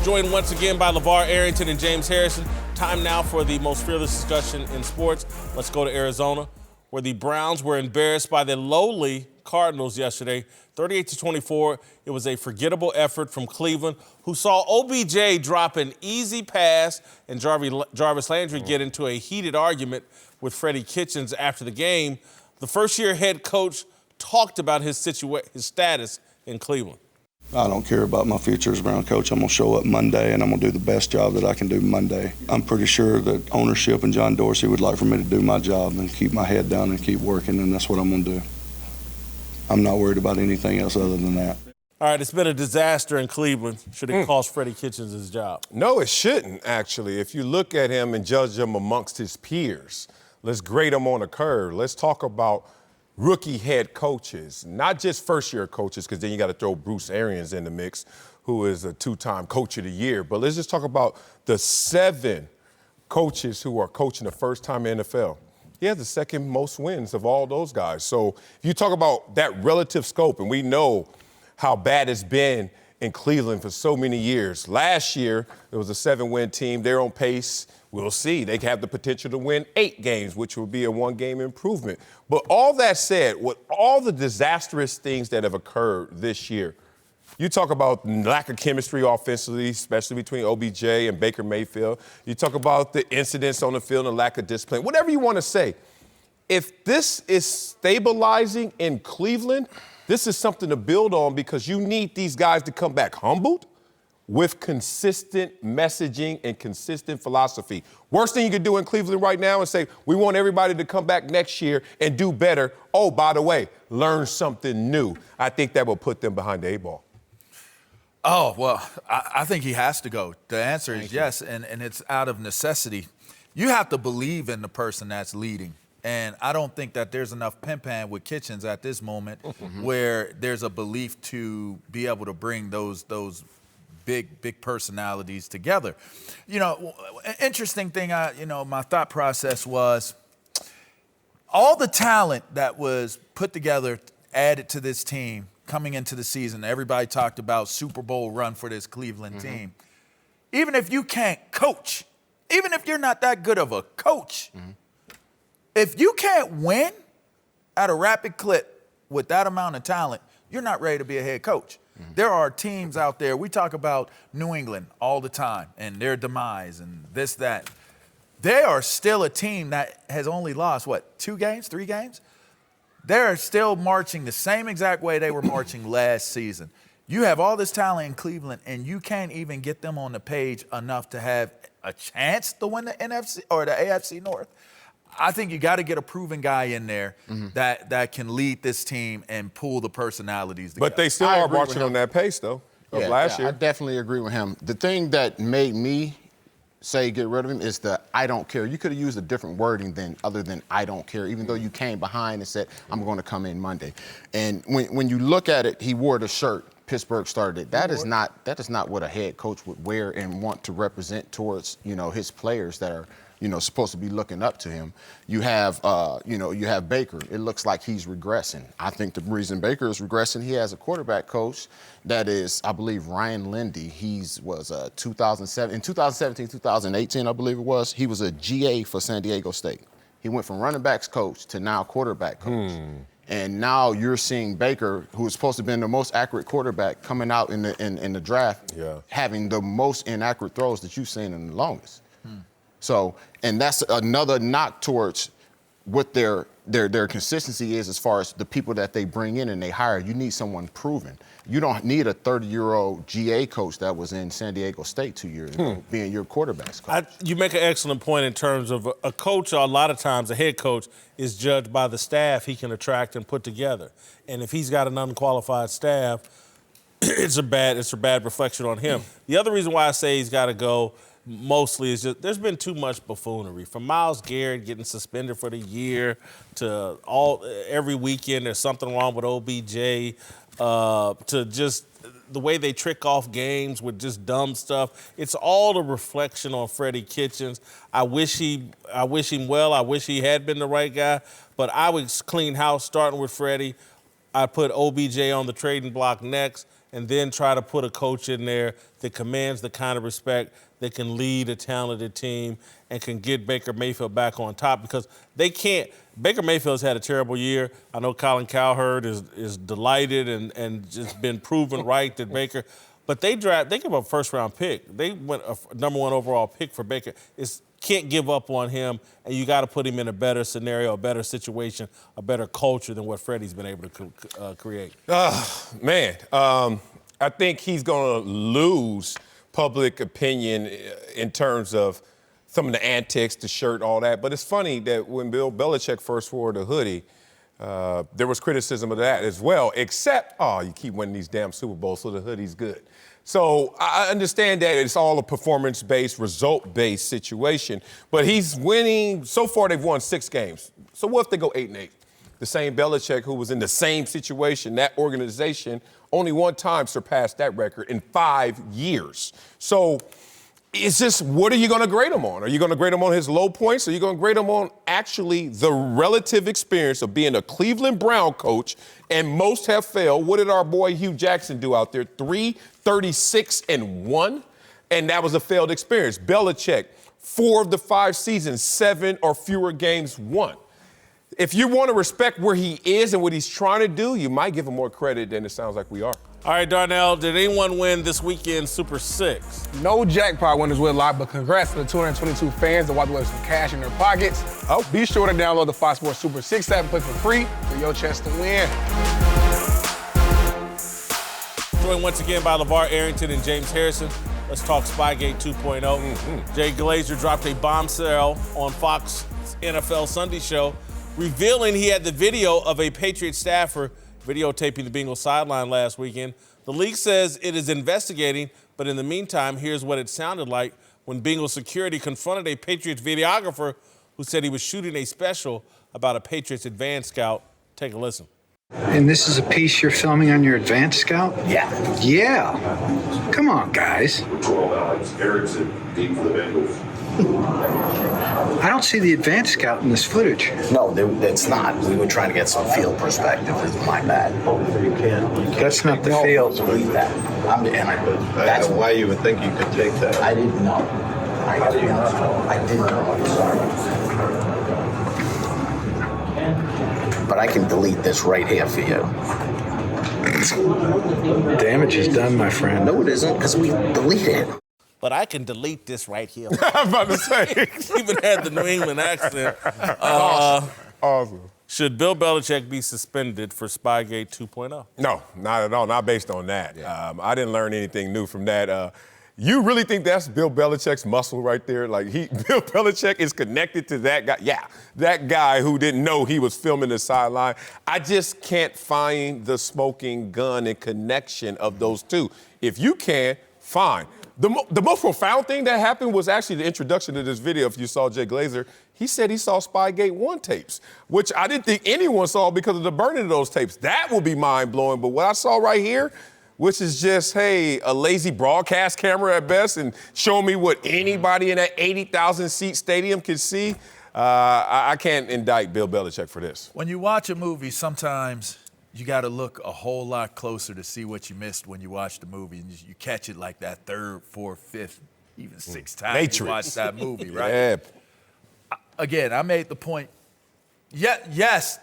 Joined once again by LeVar Arrington and James Harrison. Time now for the most fearless discussion in sports. Let's go to Arizona, where the Browns were embarrassed by the lowly Cardinals yesterday, 38-24. It was a forgettable effort from Cleveland, who saw OBJ drop an easy pass and Jarvis Landry get into a heated argument with Freddie Kitchens after the game. The first-year head coach talked about his status in Cleveland. I don't care about my future as a Brown coach. I'm going to show up Monday, and I'm going to do the best job that I can do Monday. I'm pretty sure that ownership and John Dorsey would like for me to do my job and keep my head down and keep working, and that's what I'm going to do. I'm not worried about anything else other than that. All right, it's been a disaster in Cleveland. Should it cost Freddie Kitchens his job? No, it shouldn't, actually. If you look at him and judge him amongst his peers, let's grade him on a curve. Let's talk about rookie head coaches, not just first-year coaches, because then you got to throw Bruce Arians in the mix, who is a two-time coach of the year. But let's just talk about the 7 coaches who are coaching the first time in the NFL. He has the second most wins of all those guys. So if you talk about that relative scope, and we know how bad it's been in Cleveland for so many years. Last year, it was a 7-win team. They're on pace. We'll see. They have the potential to win 8 games, which will be a 1-game improvement. But all that said, with all the disastrous things that have occurred this year, you talk about lack of chemistry offensively, especially between OBJ and Baker Mayfield. You talk about the incidents on the field and lack of discipline. Whatever you want to say, if this is stabilizing in Cleveland, this is something to build on, because you need these guys to come back humbled with consistent messaging and consistent philosophy. Worst thing you could do in Cleveland right now is say, we want everybody to come back next year and do better. Oh, by the way, learn something new. I think that will put them behind the 8 ball. Oh, well, I think he has to go. The answer is yes, and it's out of necessity. You have to believe in the person that's leading. And I don't think that there's enough pin-pan with Kitchens at this moment where there's a belief to be able to bring those big personalities together. You know, an interesting thing, my thought process was all the talent that was put together, added to this team coming into the season. Everybody talked about Super Bowl run for this Cleveland team. Even if you can't coach, even if you're not that good of a coach, if you can't win at a rapid clip with that amount of talent, you're not ready to be a head coach. There are teams out there, we talk about New England all the time and their demise and this, that. They are still a team that has only lost, 2 games, 3 games? They're still marching the same exact way they were marching last season. You have all this talent in Cleveland, and you can't even get them on the page enough to have a chance to win the NFC or the AFC North. I think you got to get a proven guy in there that can lead this team and pull the personalities together. But they still are marching on that pace, though, of last year. I definitely agree with him. The thing that made me say get rid of him is the I don't care. You could have used a different wording other than I don't care, even though you came behind and said, I'm going to come in Monday. And when you look at it, he wore the shirt. Pittsburgh started it. That is not what a head coach would wear and want to represent towards, his players that are, supposed to be looking up to him. You have Baker. It looks like he's regressing. I think the reason Baker is regressing, he has a quarterback coach that is, I believe, Ryan Lindy. He was 2017, 2018, I believe it was. He was a GA for San Diego State. He went from running backs coach to now quarterback coach. And now you're seeing Baker, who is supposed to have been the most accurate quarterback, coming out in the draft, having the most inaccurate throws that you've seen in the longest. So, and that's another knock towards what their consistency is as far as the people that they bring in and they hire. You need someone proven. You don't need a 30-year-old GA coach that was in San Diego State 2 years ago being your quarterback's coach. You make an excellent point in terms of a coach, a lot of times a head coach is judged by the staff he can attract and put together. And if he's got an unqualified staff, it's a bad reflection on him. The other reason why I say he's got to go mostly is just there's been too much buffoonery. From Myles Garrett getting suspended for the year to every weekend there's something wrong with OBJ, to just the way they trick off games with just dumb stuff. It's all a reflection on Freddie Kitchens. I wish him well. I wish he had been the right guy, but I would clean house starting with Freddie. I'd put OBJ on the trading block next, and then try to put a coach in there that commands the kind of respect that can lead a talented team and can get Baker Mayfield back on top, because they can't. Baker Mayfield's had a terrible year. I know Colin Cowherd is delighted and just been proven right that Baker, but they give up a first-round pick. They went a number 1 overall pick for Baker. Can't give up on him, and you got to put him in a better scenario, a better situation, a better culture than what Freddie's been able to create. Man, I think he's going to lose public opinion in terms of some of the antics, the shirt, all that. But it's funny that when Bill Belichick first wore the hoodie, there was criticism of that as well, except, you keep winning these damn Super Bowls, so the hoodie's good. So I understand that it's all a performance-based, result-based situation. But he's winning. So far, they've won 6 games. So what if they go 8-8? The same Belichick who was in the same situation, that organization, only one time surpassed that record in 5 years. So it's just, what are you going to grade him on? Are you going to grade him on his low points? Or are you going to grade him on actually the relative experience of being a Cleveland Brown coach? And most have failed. What did our boy Hugh Jackson do out there? 3-36-1? And that was a failed experience. Belichick, 4 of the 5 seasons, 7 or fewer games won. If you want to respect where he is and what he's trying to do, you might give him more credit than it sounds like we are. All right, Darnell, did anyone win this weekend's Super 6? No jackpot winners with live, but congrats to the 222 fans that walked away with some cash in their pockets. Oh, be sure to download the Fox Sports Super 6 app and play for free for your chance to win. Joined once again by LeVar Arrington and James Harrison. Let's talk Spygate 2.0. Jay Glazer dropped a bombshell on Fox NFL Sunday show, revealing he had the video of a Patriots staffer videotaping the Bengals sideline last weekend. The league says it is investigating, but in the meantime, here's what it sounded like when Bengals security confronted a Patriots videographer who said he was shooting a special about a Patriots advanced scout. Take a listen. And this is a piece you're filming on your advanced scout? Yeah. Yeah. Come on, guys. I don't see the advanced scout in this footage. No, it's not. We were trying to get some field perspective. It's my bad. That's not the field. Believe that. That's why you would think you could take that. I didn't know. I didn't know. I'm sorry. But I can delete this right here for you. Damage is done, my friend. No, it isn't, because we deleted it. But I can delete this right here. I'm about to say. Even had the New England accent. Awesome. Should Bill Belichick be suspended for Spygate 2.0? No, not at all. Not based on that. Yeah. I didn't learn anything new from that. You really think that's Bill Belichick's muscle right there? Like, Bill Belichick is connected to that guy? Yeah, that guy who didn't know he was filming the sideline. I just can't find the smoking gun and connection of those two. If you can, fine. The most profound thing that happened was actually the introduction to this video. If you saw Jay Glazer, he said he saw Spygate 1 tapes, which I didn't think anyone saw because of the burning of those tapes. That would be mind-blowing. But what I saw right here, which is just, hey, a lazy broadcast camera at best and show me what anybody in that 80,000-seat stadium can see, I can't indict Bill Belichick for this. When you watch a movie, sometimes you got to look a whole lot closer to see what you missed when you watch the movie. And you catch it like that 3rd, 4th, 5th, even 6th time Matrix. you watch that movie, right? Yeah. Again, I made the point. Yes,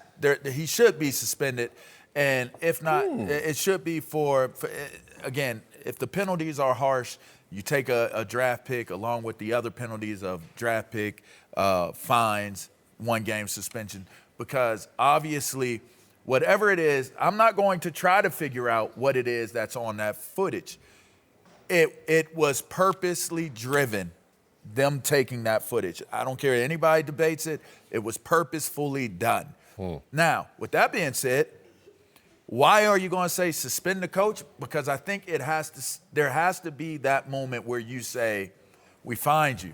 he should be suspended. And if not, it should be for, again, if the penalties are harsh, you take a draft pick along with the other penalties of draft pick, fines, 1-game suspension, because obviously whatever it is, I'm not going to try to figure out what it is that's on that footage. It was purposely driven, them taking that footage. I don't care if anybody debates it. It was purposefully done. Now, with that being said, why are you going to say suspend the coach? Because I think there has to be that moment where you say, we fined you,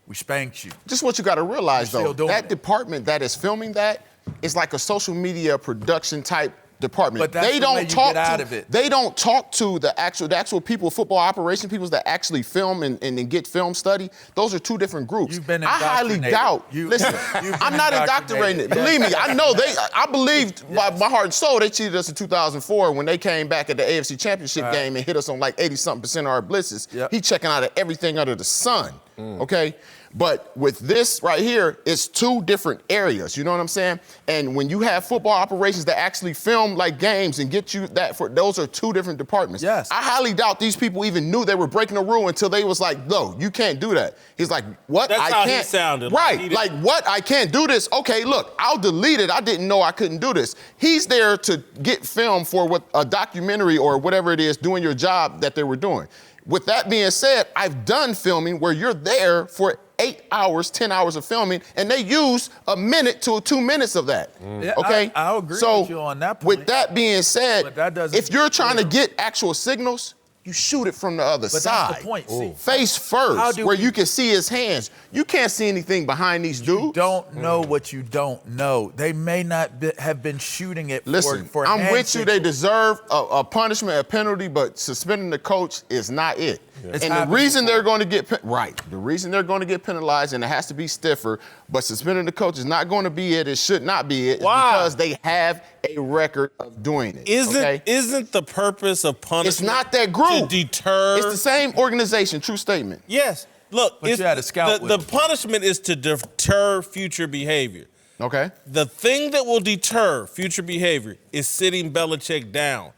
we spanked you. Just what you got to realize, though, that department that is filming that is like a social media production type department. But that's they don't talk get out of it. They don't talk to the actual people, football operation people that actually film and get film study. Those are two different groups. You've been I highly doubt. Listen, I'm not indoctrinated. Believe me, I know I believed my heart and soul they cheated us in 2004 when they came back at the AFC Championship game and hit us on like 80-something% of our blitzes. Yep. He checking out of everything under the sun. Okay. But with this right here, it's two different areas. You know what I'm saying? And when you have football operations that actually film like games and get you that those are two different departments. Yes. I highly doubt these people even knew they were breaking a rule until they was like, no, you can't do that. He's like, what? That's I how can't. he sounded. Right. Like, what? I can't do this. Okay, look, I'll delete it. I didn't know I couldn't do this. He's there to get film for what a documentary or whatever it is, doing your job that they were doing. With that being said, I've done filming where you're there for 8 hours, 10 hours of filming, and they use a minute to 2 minutes of that. Yeah, okay? I'll agree with you on that point. With that being said, if you're trying to get actual signals, you shoot it from the other side. That's the point. See, face first, where you can see his hands. You can't see anything behind these dudes. You don't know what you don't know. They may not have been shooting it for I'm with you. They deserve a punishment, a penalty, but suspending the coach is not it. And the reason they're going to get the reason they're going to get penalized, and it has to be stiffer, but suspending the coach is not going to be it. It should not be it. Why? Because they have a record of doing it. Isn't the purpose of punishment? It's not that group. To deter. It's the same organization. True statement. Yes. Look, But you had a scout with the him. punishment is to deter future behavior. Okay. The thing that will deter future behavior is sitting Belichick down.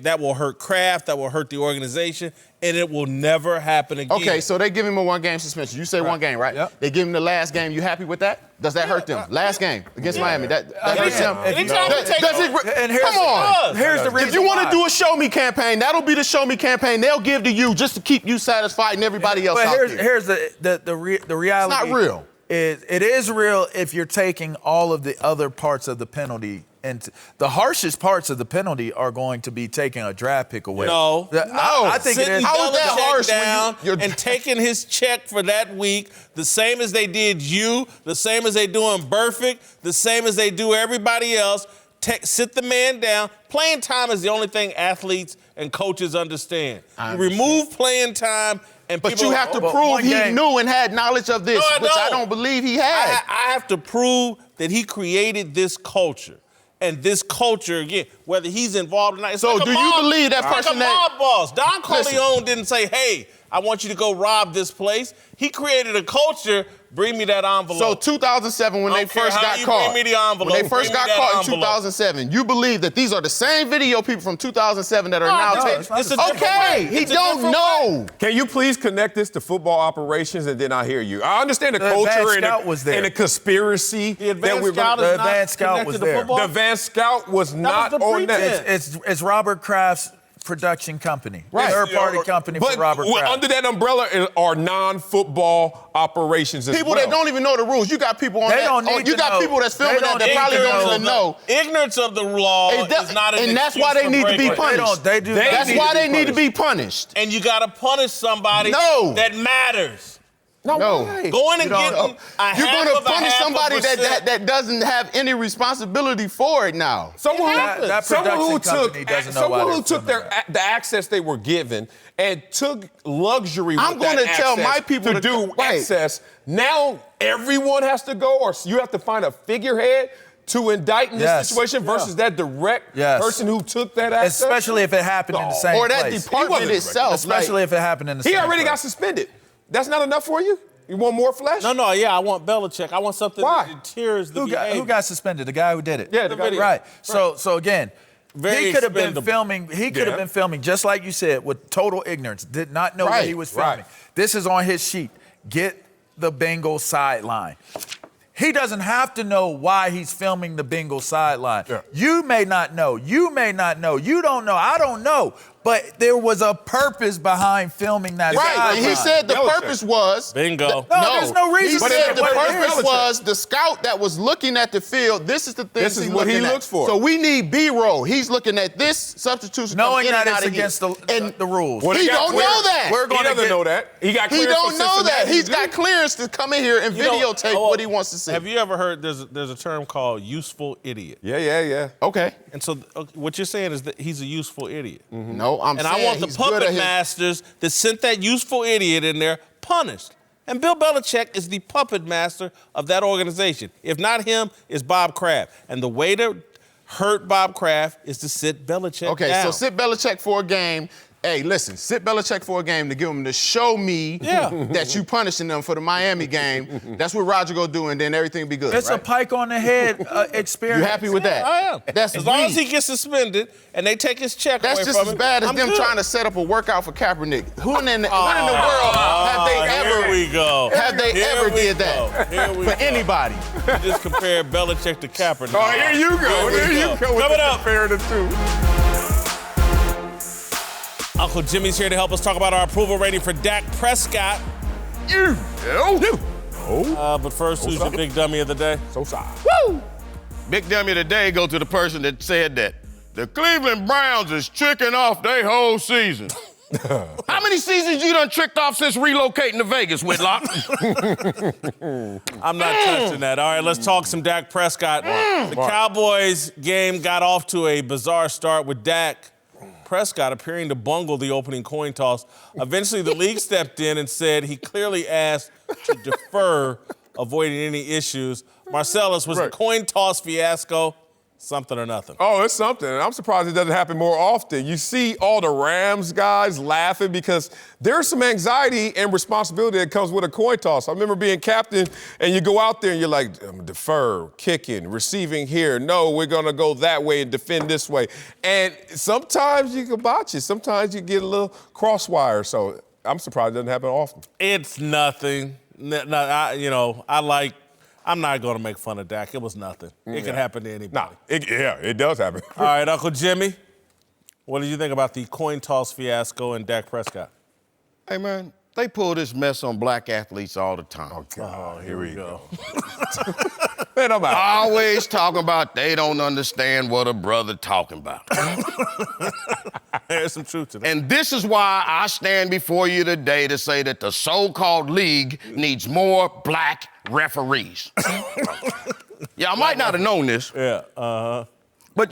That will hurt Kraft, that will hurt the organization, and it will never happen again. Okay, so they give him a 1-game suspension. You say 1 game, right? Yep. They give him the last game. You happy with that? Does that hurt them? Last game against Miami. That hurts them. Come on. Here's the reason If you want to why. do a show me campaign, that'll be the show me campaign they'll give to you just to keep you satisfied and everybody else out there. Here's the reality. It's not real. It is real if you're taking all of the other parts of the penalty. And the harshest parts of the penalty are going to be taking a draft pick away. No. I think it is. How is that harsh down when and taking his check for that week, the same as they did you, the same as they do in Burfict, the same as they do everybody else. Sit the man down. Playing time is the only thing athletes and coaches understand. You remove playing time. But you have to prove he knew and had knowledge of this, which I don't believe he had. I have to prove that he created this culture. And this culture, again, whether he's involved or not. It's So like do you believe that person like a mob boss. Don Listen. Corleone didn't say, hey, I want you to go rob this place. He created a culture. Bring me that envelope. So 2007, when they first got caught, bring me the envelope. when they first Bring me got that caught in envelope. 2007, you believe that these are the same video people from 2007 that are now taking. It's a different Okay, way. he It's a don't different know. Can you please connect this to football operations and then I hear you? I understand the advanced culture scout was there. and the conspiracy The advanced that we're scout going is to. not The advanced scout was connected to there. football? The advanced scout was not the on pretense. that. It's Robert Kraft's production company. Right. Third-party company for But Robert Kraft. under that umbrella are non-football operations as People well. that don't even know the rules. You got people on They that. don't need You to got know. people that's filming They that don't that need probably to don't know. even know. Ignorance of the law is not an And that's excuse why they for need to be breaking it. punished. That's why they need to be punished. And you got to punish somebody No. that matters. No. Going and getting You're going to punish somebody that doesn't have any responsibility for it now. Someone That who production company doesn't know why they're took the access they were given and took luxury with I'm gonna that tell access my people to do right. access. Now everyone has to go, or you have to find a figurehead to indict in this situation versus that direct person who took that access. Especially if it happened in the same Or that place. department itself. Especially if it happened in the same He already place. got suspended. That's not enough for you? You want more flesh? No, yeah, I want Belichick. I want something that deters the behavior. Who got suspended? The guy who did it? Yeah, the guy. Right. So again, he could have been filming. He could have Yeah. been filming, just like you said, with total ignorance. Did not know that he was filming. Right. This is on his sheet. Get the Bengals sideline. He doesn't have to know why he's filming the Bengals sideline. Yeah. You may not know. You may not know. You don't know. I don't know. But there was a purpose behind filming that Right, sideline. and he said the Belichick. purpose was... Bingo. No, there's no reason He to said say the what it purpose is. was the scout that was looking at the field. This is the things This is what he looks for. So we need B-roll. He's looking at this substitution. Knowing in that and it's out of against here. the rules. Well, He they got don't clearance. know that. We're He gonna doesn't get- know that. He got He clearance don't from know that. Cincinnati. He's got clearance to come in here and videotape what he wants to see. Have you ever heard there's a term called useful idiot? Yeah. Okay. And so what you're saying is that he's a useful idiot. No, I'm And saying I want the he's good at puppet his... masters that sent that useful idiot in there punished. And Bill Belichick is the puppet master of that organization. If not him, it's Bob Kraft. And the way to hurt Bob Kraft is to sit Belichick Okay, down. so sit Belichick for a game. Hey, listen, sit Belichick for a game to give him to show me that you punishing them for the Miami game. That's what Roger go do, and then everything will be good. It's right? a pike on the head experience. You happy with that? I am. That's as long weak. as he gets suspended and they take his check That's away just from as him, bad as I'm them good. trying to set up a workout for Kaepernick. Who in the world have they ever? Here we go. Have they Here ever we did go. that Here we for go. anybody? You just compare Belichick to Kaepernick. Oh, here you go. Here we There you go. with Coming the up. comparing the two. Uncle Jimmy's here to help us talk about our approval rating for Dak Prescott. But first, who's your big dummy of the day? So sorry. Woo! Big dummy today go to the person that said that the Cleveland Browns is tricking off their whole season. How many seasons you done tricked off since relocating to Vegas, Whitlock? I'm not touching that. All right, let's talk some Dak Prescott. The Cowboys game got off to a bizarre start with Dak Prescott appearing to bungle the opening coin toss. Eventually, the league stepped in and said he clearly asked to defer, avoiding any issues. Marcellus, was the coin toss fiasco something or nothing? Oh, it's something. And I'm surprised it doesn't happen more often. You see all the Rams guys laughing because there's some anxiety and responsibility that comes with a coin toss. I remember being captain and you go out there and you're like, defer, kicking, receiving here. No, we're going to go that way and defend this way. And sometimes you can botch it. Sometimes you get a little crosswire. So I'm surprised it doesn't happen often. It's nothing. I'm not going to make fun of Dak. It was nothing. It can happen to anybody. It does happen. All right, Uncle Jimmy, what did you think about the coin toss fiasco and Dak Prescott? Hey, man, they pull this mess on black athletes all the time. Oh, God. Here we go. Man, I'm out. Always talking about they don't understand what a brother talking about. There's some truth to that. And this is why I stand before you today to say that the so-called league needs more black referees. Yeah, I might not have known this. Yeah, But,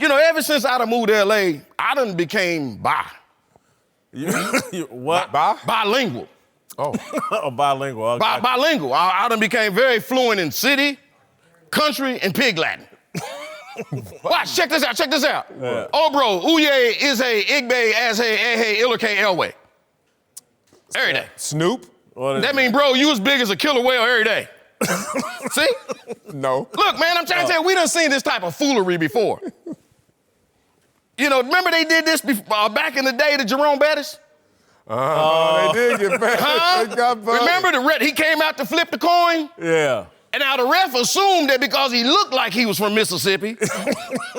ever since I done moved to L.A., I done became what? Bilingual. Oh. Bilingual. Okay. Bilingual. I done became very fluent in city, country, and pig Latin. Watch, check this out. Yeah. Oh, bro, uye, is a igbe, as a ilike, elway. Every day. Snoop? That mean, bro, you as big as a killer whale every day. See? No. Look, man, I'm trying to tell you, we done seen this type of foolery before. Remember they did this back in the day to Jerome Bettis? They did get bad. Huh? They got burned. Remember he came out to flip the coin? Yeah. And now the ref assumed that because he looked like he was from Mississippi,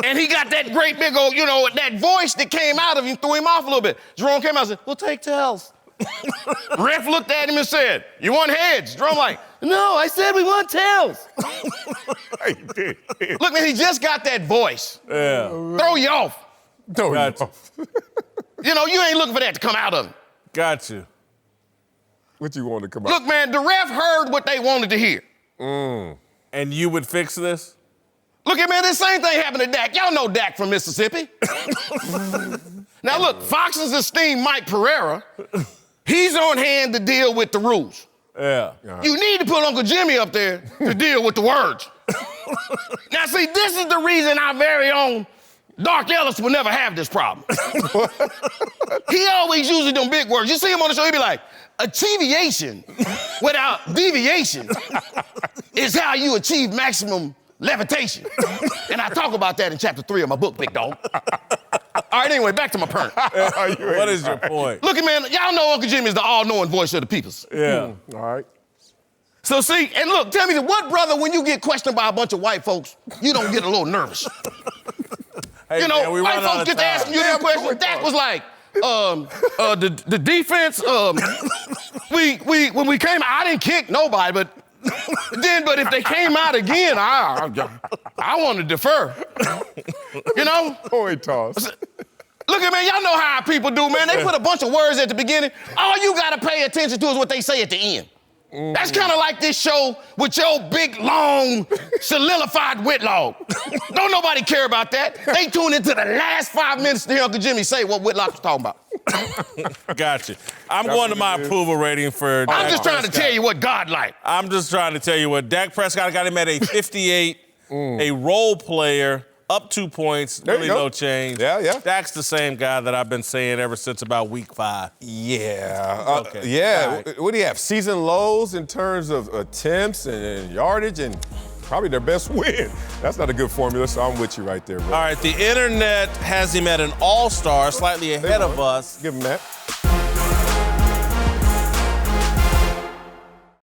and he got that great big old, that voice that came out of him, threw him off a little bit. Jerome came out and said, we'll take tails. Ref looked at him and said, you want heads? Jerome like, no, I said we want tails. Look, man, he just got that voice. Yeah. Throw you off. Throw you Gotcha. off. You ain't looking for that to come out of him. Got you. What you want to come out? Look, man, the ref heard what they wanted to hear. And you would fix this? Look at, man, this same thing happened to Dak. Y'all know Dak from Mississippi. Now, look, Fox's esteemed Mike Pereira, he's on hand to deal with the rules. Yeah. You need to put Uncle Jimmy up there to deal with the words. Now, see, this is the reason our very own Dark Ellis will never have this problem. He always uses them big words. You see him on the show, he be like, achievation without deviation is how you achieve maximum levitation. And I talk about that in chapter 3 of my book, big dog. All right, anyway, back to my point. What is your point? Look, man, y'all know Uncle Jimmy is the all-knowing voice of the peoples. Yeah. All right. So see, and look, tell me, what brother, when you get questioned by a bunch of white folks, you don't get a little nervous? Hey, you know, man, we white run out folks of get to time. asking you these questions. Dak was like, the defense, when we came out, I didn't kick nobody, but if they came out again, I want to defer. You know? Point toss. Look at, man, y'all know how people do, man. They put a bunch of words at the beginning. All you gotta pay attention to is what they say at the end. That's kind of like this show with your big, long, solidified Whitlock. Don't nobody care about that. They tune into the last 5 minutes to hear Uncle Jimmy say what Whitlock was talking about. Gotcha. I'm going to my approval rating for Dak I'm just trying to Prescott. tell you what God like. I'm just trying to tell you what Dak Prescott, I got him at a 58, a role player, up 2 points, There you really go. no change. Yeah. Dak's the same guy that I've been saying ever since about week 5. Yeah. Okay. Yeah. All right. What do you have? Season lows in terms of attempts and yardage and probably their best win. That's not a good formula, so I'm with you right there, bro. All right, the internet has him at an all-star, slightly ahead of us. Give him that.